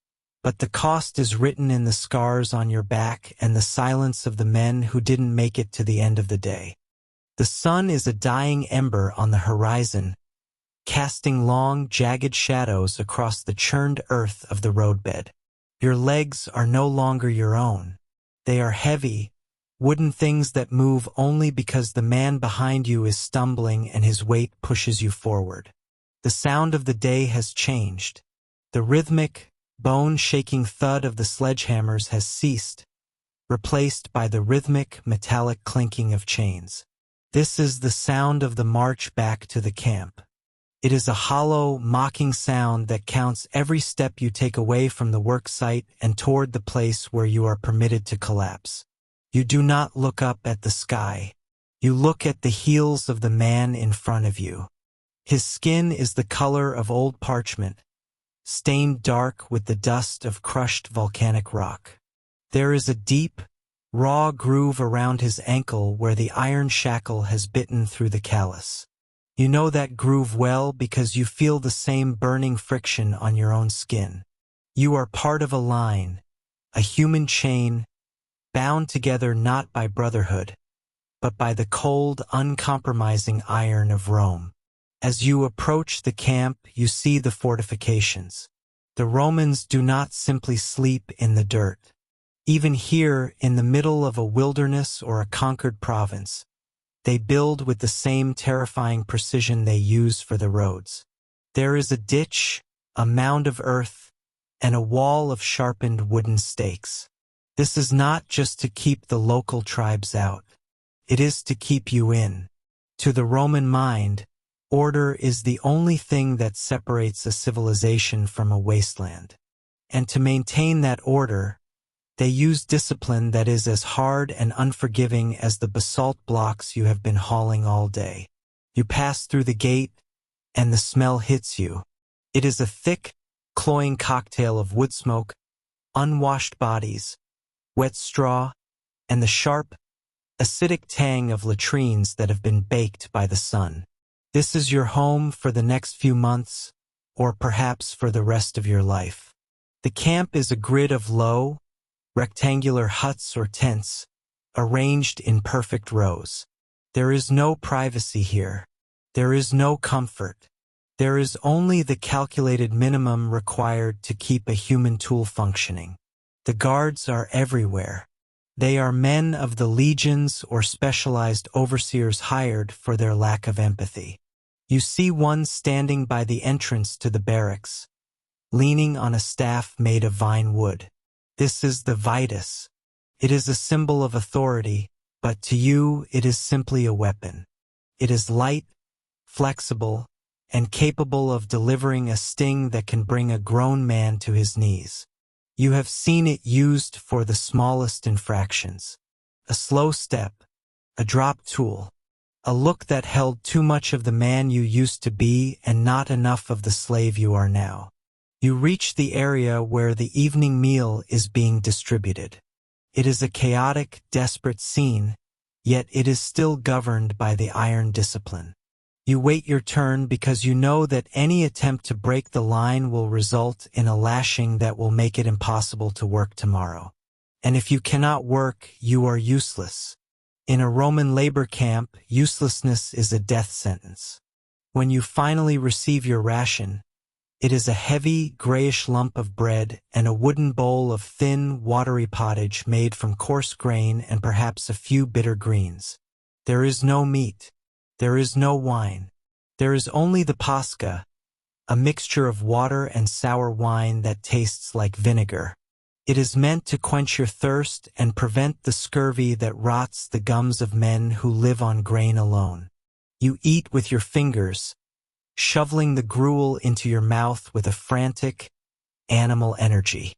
but the cost is written in the scars on your back and the silence of the men who didn't make it to the end of the day. The sun is a dying ember on the horizon, casting long, jagged shadows across the churned earth of the roadbed. Your legs are no longer your own. They are heavy, wooden things that move only because the man behind you is stumbling and his weight pushes you forward. The sound of the day has changed. The rhythmic, bone-shaking thud of the sledgehammers has ceased, replaced by the rhythmic, metallic clinking of chains. This is the sound of the march back to the camp. It is a hollow, mocking sound that counts every step you take away from the work site and toward the place where you are permitted to collapse. You do not look up at the sky. You look at the heels of the man in front of you. His skin is the color of old parchment, stained dark with the dust of crushed volcanic rock. There is a deep, raw groove around his ankle where the iron shackle has bitten through the callus. You know that groove well because you feel the same burning friction on your own skin. You are part of a line, a human chain, bound together not by brotherhood, but by the cold, uncompromising iron of Rome. As you approach the camp, you see the fortifications. The Romans do not simply sleep in the dirt. Even here, in the middle of a wilderness or a conquered province, they build with the same terrifying precision they use for the roads. There is a ditch, a mound of earth, and a wall of sharpened wooden stakes. This is not just to keep the local tribes out. It is to keep you in. To the Roman mind, order is the only thing that separates a civilization from a wasteland. And to maintain that order, they use discipline that is as hard and unforgiving as the basalt blocks you have been hauling all day. You pass through the gate, and the smell hits you. It is a thick, cloying cocktail of wood smoke, unwashed bodies, wet straw, and the sharp, acidic tang of latrines that have been baked by the sun. This is your home for the next few months, or perhaps for the rest of your life. The camp is a grid of low, rectangular huts or tents, arranged in perfect rows. There is no privacy here. There is no comfort. There is only the calculated minimum required to keep a human tool functioning. The guards are everywhere. They are men of the legions or specialized overseers hired for their lack of empathy. You see one standing by the entrance to the barracks, leaning on a staff made of vine wood. This is the vitus. It is a symbol of authority, but to you it is simply a weapon. It is light, flexible, and capable of delivering a sting that can bring a grown man to his knees. You have seen it used for the smallest infractions. A slow step, a dropped tool, a look that held too much of the man you used to be and not enough of the slave you are now. You reach the area where the evening meal is being distributed. It is a chaotic, desperate scene, yet it is still governed by the iron discipline. You wait your turn because you know that any attempt to break the line will result in a lashing that will make it impossible to work tomorrow. And if you cannot work, you are useless. In a Roman labor camp, uselessness is a death sentence. When you finally receive your ration, it is a heavy, grayish lump of bread and a wooden bowl of thin, watery pottage made from coarse grain and perhaps a few bitter greens. There is no meat. There is no wine. There is only the pasca, a mixture of water and sour wine that tastes like vinegar. It is meant to quench your thirst and prevent the scurvy that rots the gums of men who live on grain alone. You eat with your fingers, shoveling the gruel into your mouth with a frantic, animal energy.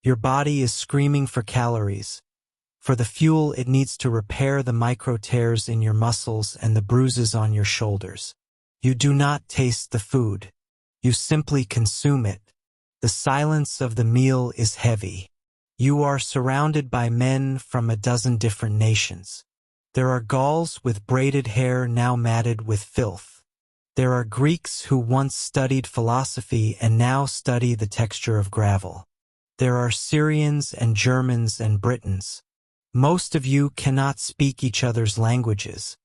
Your body is screaming for calories, for the fuel it needs to repair the micro tears in your muscles and the bruises on your shoulders. You do not taste the food. You simply consume it. The silence of the meal is heavy. You are surrounded by men from a dozen different nations. There are Gauls with braided hair now matted with filth. There are Greeks who once studied philosophy and now study the texture of gravel. There are Syrians and Germans and Britons. Most of you cannot speak each other's languages,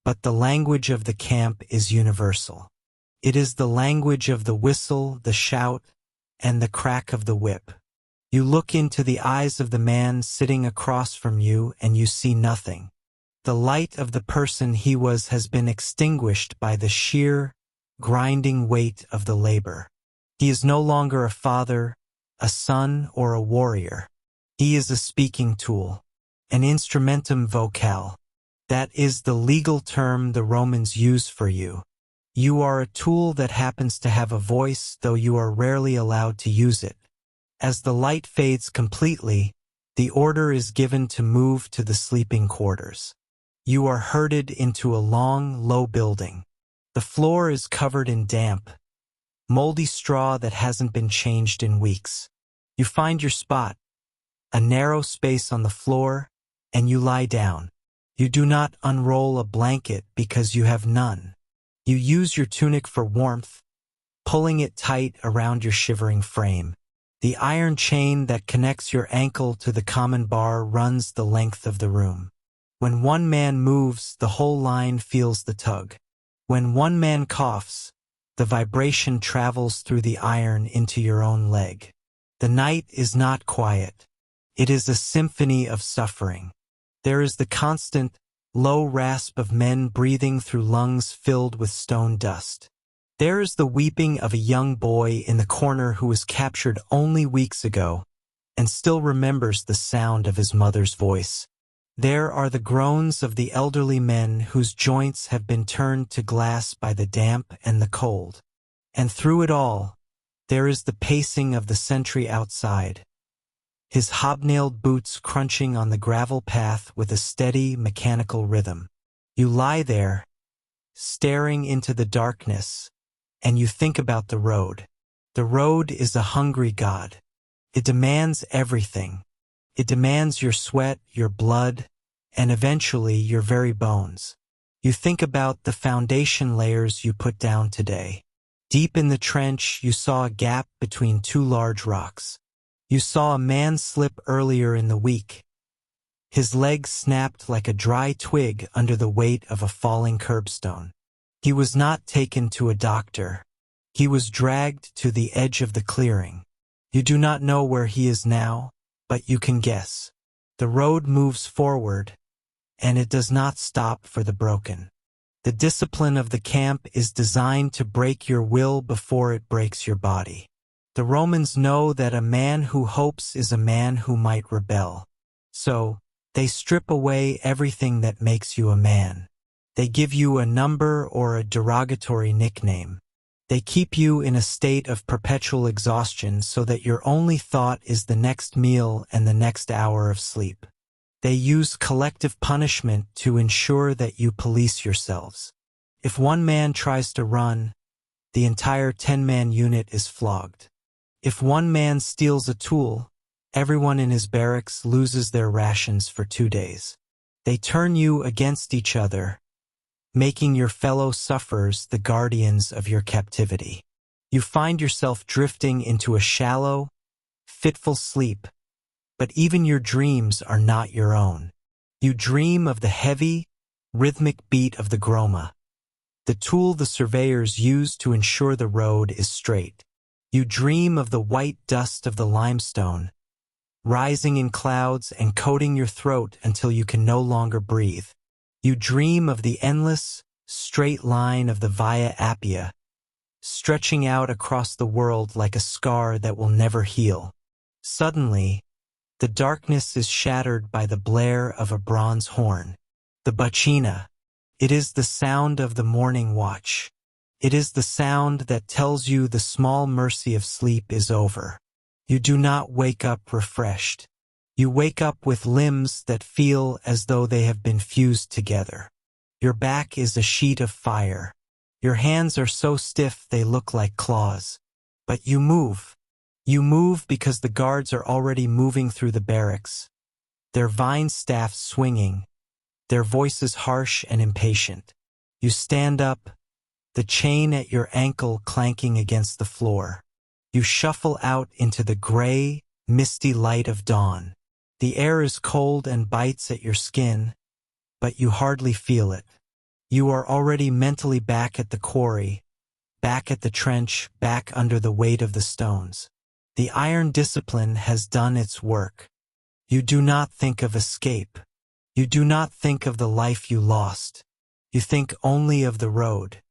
but the language of the camp is universal. It is the language of the whistle, the shout, and the crack of the whip. You look into the eyes of the man sitting across from you and you see nothing. The light of the person he was has been extinguished by the sheer, grinding weight of the labor. He is no longer a father, a son, or a warrior. He is a speaking tool, an instrumentum vocale. That is the legal term the Romans use for you. You are a tool that happens to have a voice, though you are rarely allowed to use it. As the light fades completely, the order is given to move to the sleeping quarters. You are herded into a long, low building. The floor is covered in damp, moldy straw that hasn't been changed in weeks. You find your spot, a narrow space on the floor, and you lie down. You do not unroll a blanket because you have none. You use your tunic for warmth, pulling it tight around your shivering frame. The iron chain that connects your ankle to the common bar runs the length of the room. When one man moves, the whole line feels the tug. When one man coughs, the vibration travels through the iron into your own leg. The night is not quiet. It is a symphony of suffering. There is the constant, low rasp of men breathing through lungs filled with stone dust. There is the weeping of a young boy in the corner who was captured only weeks ago and still remembers the sound of his mother's voice. There are the groans of the elderly men whose joints have been turned to glass by the damp and the cold. And through it all, there is the pacing of the sentry outside, his hobnailed boots crunching on the gravel path with a steady, mechanical rhythm. You lie there, staring into the darkness, and you think about the road. The road is a hungry god. It demands everything. It demands your sweat, your blood, and eventually your very bones. You think about the foundation layers you put down today. Deep in the trench, you saw a gap between two large rocks. You saw a man slip earlier in the week. His legs snapped like a dry twig under the weight of a falling curbstone. He was not taken to a doctor. He was dragged to the edge of the clearing. You do not know where he is now, but you can guess. The road moves forward, and it does not stop for the broken. The discipline of the camp is designed to break your will before it breaks your body. The Romans know that a man who hopes is a man who might rebel. So, they strip away everything that makes you a man. They give you a number or a derogatory nickname. They keep you in a state of perpetual exhaustion so that your only thought is the next meal and the next hour of sleep. They use collective punishment to ensure that you police yourselves. If one man tries to run, the entire 10-man unit is flogged. If one man steals a tool, everyone in his barracks loses their rations for 2 days. They turn you against each other, making your fellow sufferers the guardians of your captivity. You find yourself drifting into a shallow, fitful sleep, but even your dreams are not your own. You dream of the heavy, rhythmic beat of the groma, the tool the surveyors use to ensure the road is straight. You dream of the white dust of the limestone, rising in clouds and coating your throat until you can no longer breathe. You dream of the endless, straight line of the Via Appia, stretching out across the world like a scar that will never heal. Suddenly, the darkness is shattered by the blare of a bronze horn. The bacina. It is the sound of the morning watch. It is the sound that tells you the small mercy of sleep is over. You do not wake up refreshed. You wake up with limbs that feel as though they have been fused together. Your back is a sheet of fire. Your hands are so stiff they look like claws. But you move. You move because the guards are already moving through the barracks, their vine staffs swinging, their voices harsh and impatient. You stand up, the chain at your ankle clanking against the floor. You shuffle out into the gray, misty light of dawn. The air is cold and bites at your skin, but you hardly feel it. You are already mentally back at the quarry, back at the trench, back under the weight of the stones. The iron discipline has done its work. You do not think of escape. You do not think of the life you lost. You think only of the road.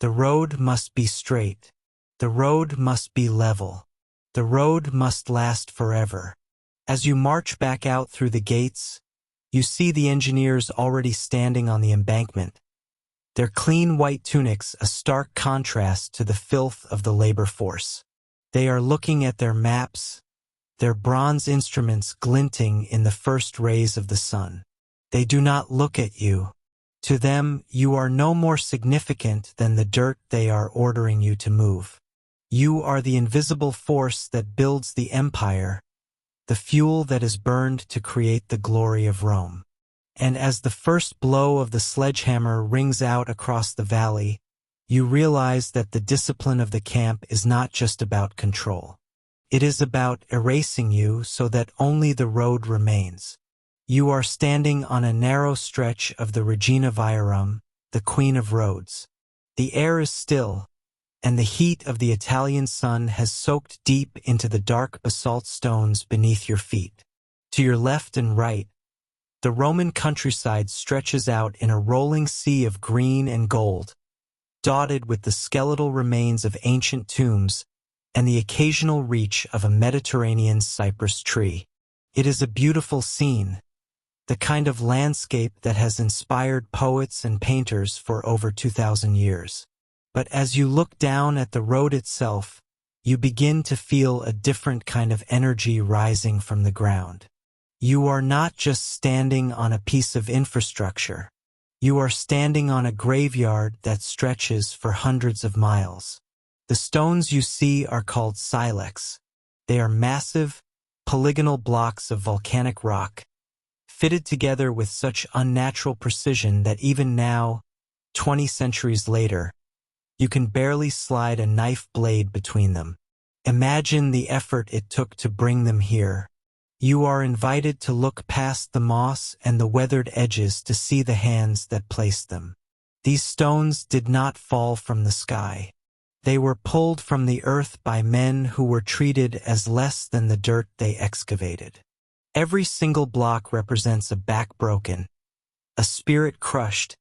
The road must be straight. The road must be level. The road must last forever. As you march back out through the gates, you see the engineers already standing on the embankment, their clean white tunics a stark contrast to the filth of the labor force. They are looking at their maps, their bronze instruments glinting in the first rays of the sun. They do not look at you. To them, you are no more significant than the dirt they are ordering you to move. You are the invisible force that builds the empire, the fuel that is burned to create the glory of Rome. And as the first blow of the sledgehammer rings out across the valley, you realize that the discipline of the camp is not just about control. It is about erasing you so that only the road remains. You are standing on a narrow stretch of the Regina Viarum, the Queen of Roads. The air is still, and the heat of the Italian sun has soaked deep into the dark basalt stones beneath your feet. To your left and right, the Roman countryside stretches out in a rolling sea of green and gold, dotted with the skeletal remains of ancient tombs and the occasional reach of a Mediterranean cypress tree. It is a beautiful scene, the kind of landscape that has inspired poets and painters for over 2,000 years. But as you look down at the road itself, you begin to feel a different kind of energy rising from the ground. You are not just standing on a piece of infrastructure. You are standing on a graveyard that stretches for hundreds of miles. The stones you see are called silex. They are massive, polygonal blocks of volcanic rock, fitted together with such unnatural precision that even now, 20 centuries later, you can barely slide a knife blade between them. Imagine the effort it took to bring them here. You are invited to look past the moss and the weathered edges to see the hands that placed them. These stones did not fall from the sky. They were pulled from the earth by men who were treated as less than the dirt they excavated. Every single block represents a back broken, a spirit crushed,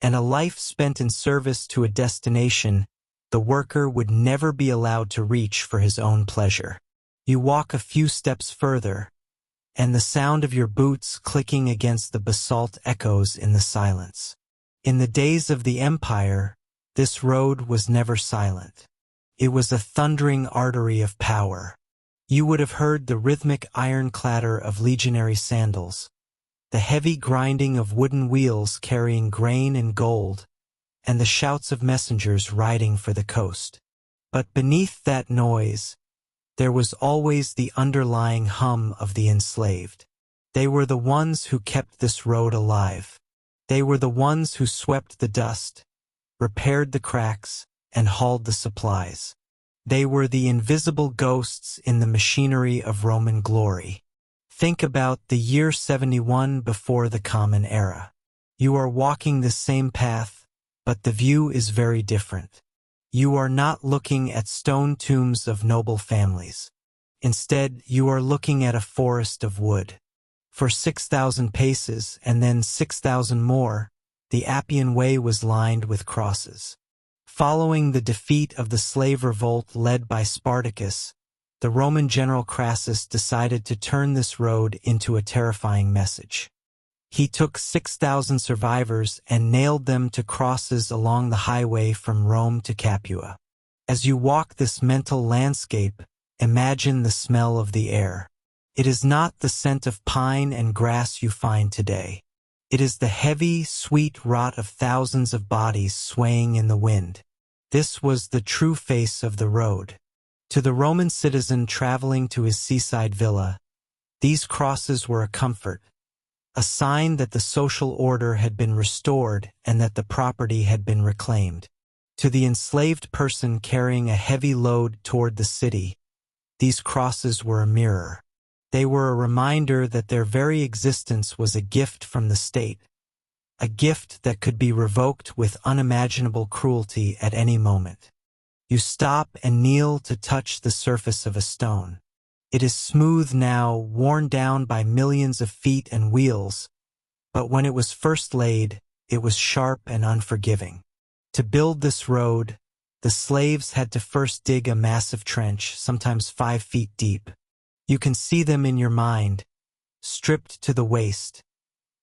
and a life spent in service to a destination the worker would never be allowed to reach for his own pleasure. You walk a few steps further, and the sound of your boots clicking against the basalt echoes in the silence. In the days of the Empire, this road was never silent. It was a thundering artery of power. You would have heard the rhythmic iron clatter of legionary sandals, the heavy grinding of wooden wheels carrying grain and gold, and the shouts of messengers riding for the coast. But beneath that noise, there was always the underlying hum of the enslaved. They were the ones who kept this road alive. They were the ones who swept the dust, repaired the cracks, and hauled the supplies. They were the invisible ghosts in the machinery of Roman glory. Think about the year 71 before the Common Era. You are walking the same path, but the view is very different. You are not looking at stone tombs of noble families. Instead, you are looking at a forest of wood. For 6,000 paces and then 6,000 more, the Appian Way was lined with crosses. Following the defeat of the slave revolt led by Spartacus, the Roman general Crassus decided to turn this road into a terrifying message. He took 6,000 survivors and nailed them to crosses along the highway from Rome to Capua. As you walk this mental landscape, imagine the smell of the air. It is not the scent of pine and grass you find today. It is the heavy, sweet rot of thousands of bodies swaying in the wind. This was the true face of the road. To the Roman citizen traveling to his seaside villa, these crosses were a comfort, a sign that the social order had been restored and that the property had been reclaimed. To the enslaved person carrying a heavy load toward the city, these crosses were a mirror. They were a reminder that their very existence was a gift from the state, a gift that could be revoked with unimaginable cruelty at any moment. You stop and kneel to touch the surface of a stone. It is smooth now, worn down by millions of feet and wheels, but when it was first laid, it was sharp and unforgiving. To build this road, the slaves had to first dig a massive trench, sometimes 5 feet deep. You can see them in your mind, stripped to the waist,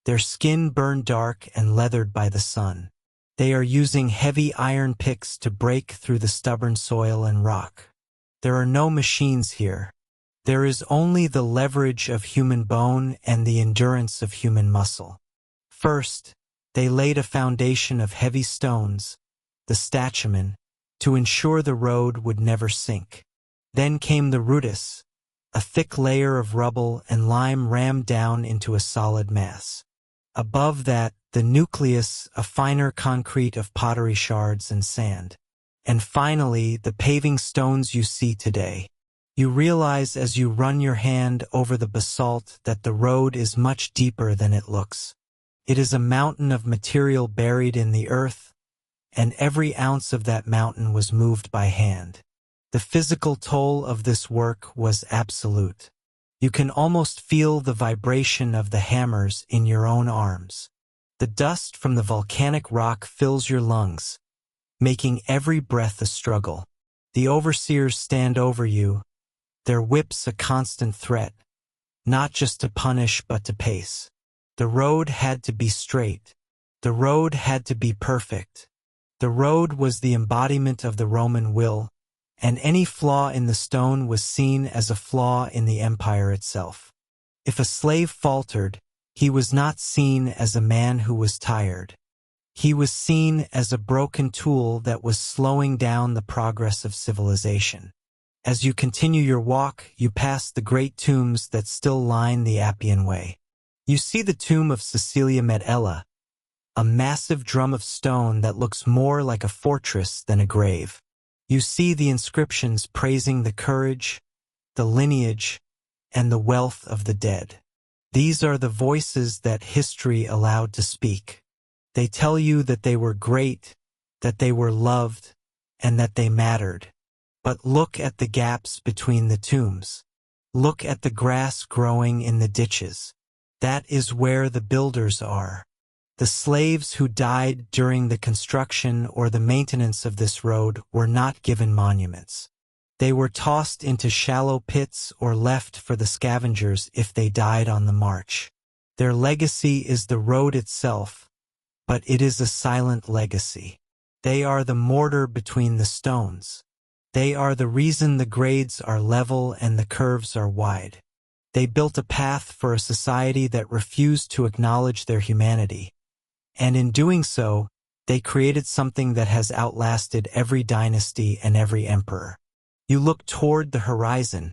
their skin burned dark and leathered by the sun. They are using heavy iron picks to break through the stubborn soil and rock. There are no machines here. There is only the leverage of human bone and the endurance of human muscle. First, they laid a foundation of heavy stones, the statumen, to ensure the road would never sink. Then came the rootis, a thick layer of rubble and lime rammed down into a solid mass. Above that, the nucleus, a finer concrete of pottery shards and sand. And finally, the paving stones you see today. You realize as you run your hand over the basalt that the road is much deeper than it looks. It is a mountain of material buried in the earth, and every ounce of that mountain was moved by hand. The physical toll of this work was absolute. You can almost feel the vibration of the hammers in your own arms. The dust from the volcanic rock fills your lungs, making every breath a struggle. The overseers stand over you, their whips a constant threat, not just to punish but to pace. The road had to be straight. The road had to be perfect. The road was the embodiment of the Roman will, and any flaw in the stone was seen as a flaw in the empire itself. If a slave faltered, he was not seen as a man who was tired. He was seen as a broken tool that was slowing down the progress of civilization. As you continue your walk, you pass the great tombs that still line the Appian Way. You see the tomb of Cecilia Metella, a massive drum of stone that looks more like a fortress than a grave. You see the inscriptions praising the courage, the lineage, and the wealth of the dead. These are the voices that history allowed to speak. They tell you that they were great, that they were loved, and that they mattered. But look at the gaps between the tombs. Look at the grass growing in the ditches. That is where the builders are. The slaves who died during the construction or the maintenance of this road were not given monuments. They were tossed into shallow pits or left for the scavengers if they died on the march. Their legacy is the road itself, but it is a silent legacy. They are the mortar between the stones. They are the reason the grades are level and the curves are wide. They built a path for a society that refused to acknowledge their humanity. And in doing so, they created something that has outlasted every dynasty and every emperor. You look toward the horizon,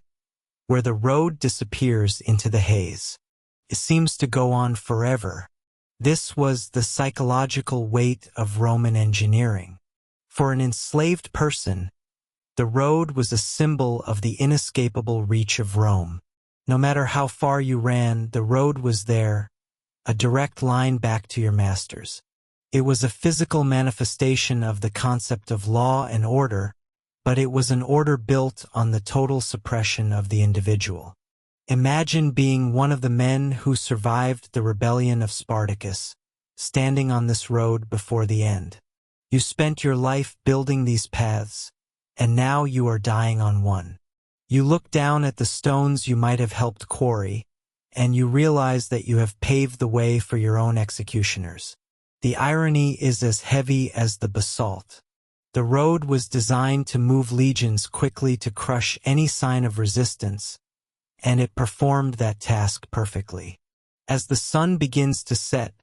where the road disappears into the haze. It seems to go on forever. This was the psychological weight of Roman engineering. For an enslaved person, the road was a symbol of the inescapable reach of Rome. No matter how far you ran, the road was there, a direct line back to your masters. It was a physical manifestation of the concept of law and order, but it was an order built on the total suppression of the individual. Imagine being one of the men who survived the rebellion of Spartacus, standing on this road before the end. You spent your life building these paths, and now you are dying on one. You look down at the stones you might have helped quarry, and you realize that you have paved the way for your own executioners. The irony is as heavy as the basalt. The road was designed to move legions quickly to crush any sign of resistance, and it performed that task perfectly. As the sun begins to set,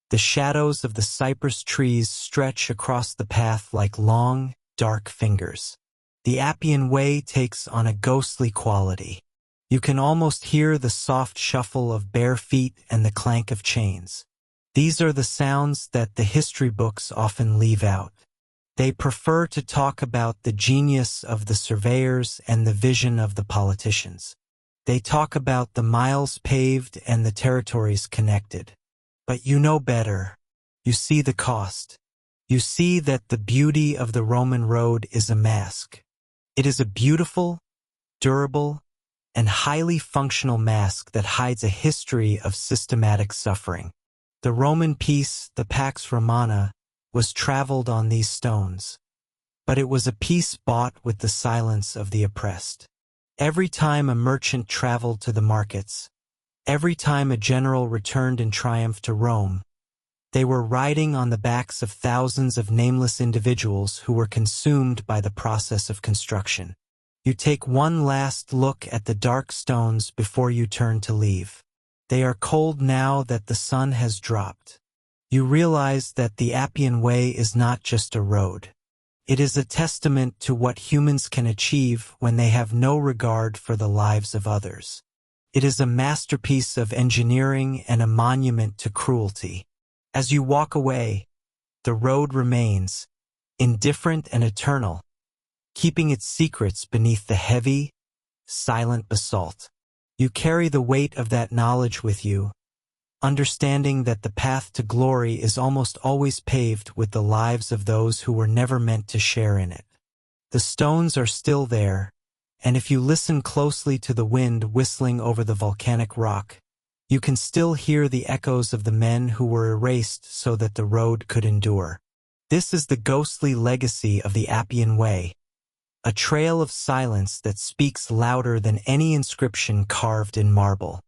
the shadows of the cypress trees stretch across the path like long, dark fingers. The Appian Way takes on a ghostly quality. You can almost hear the soft shuffle of bare feet and the clank of chains. These are the sounds that the history books often leave out. They prefer to talk about the genius of the surveyors and the vision of the politicians. They talk about the miles paved and the territories connected. But you know better. You see the cost. you see that the beauty of the Roman road is a mask. It is a beautiful, durable, and highly functional mask that hides a history of systematic suffering. The Roman peace, the Pax Romana, was traveled on these stones. But it was a peace bought with the silence of the oppressed. Every time a merchant traveled to the markets, every time a general returned in triumph to Rome, they were riding on the backs of thousands of nameless individuals who were consumed by the process of construction. You take one last look at the dark stones before you turn to leave. They are cold now that the sun has dropped. You realize that the Appian Way is not just a road. It is a testament to what humans can achieve when they have no regard for the lives of others. It is a masterpiece of engineering and a monument to cruelty. As you walk away, the road remains, indifferent and eternal, keeping its secrets beneath the heavy, silent basalt. You carry the weight of that knowledge with you, understanding that the path to glory is almost always paved with the lives of those who were never meant to share in it. The stones are still there, and if you listen closely to the wind whistling over the volcanic rock, you can still hear the echoes of the men who were erased so that the road could endure. This is the ghostly legacy of the Appian Way, a trail of silence that speaks louder than any inscription carved in marble.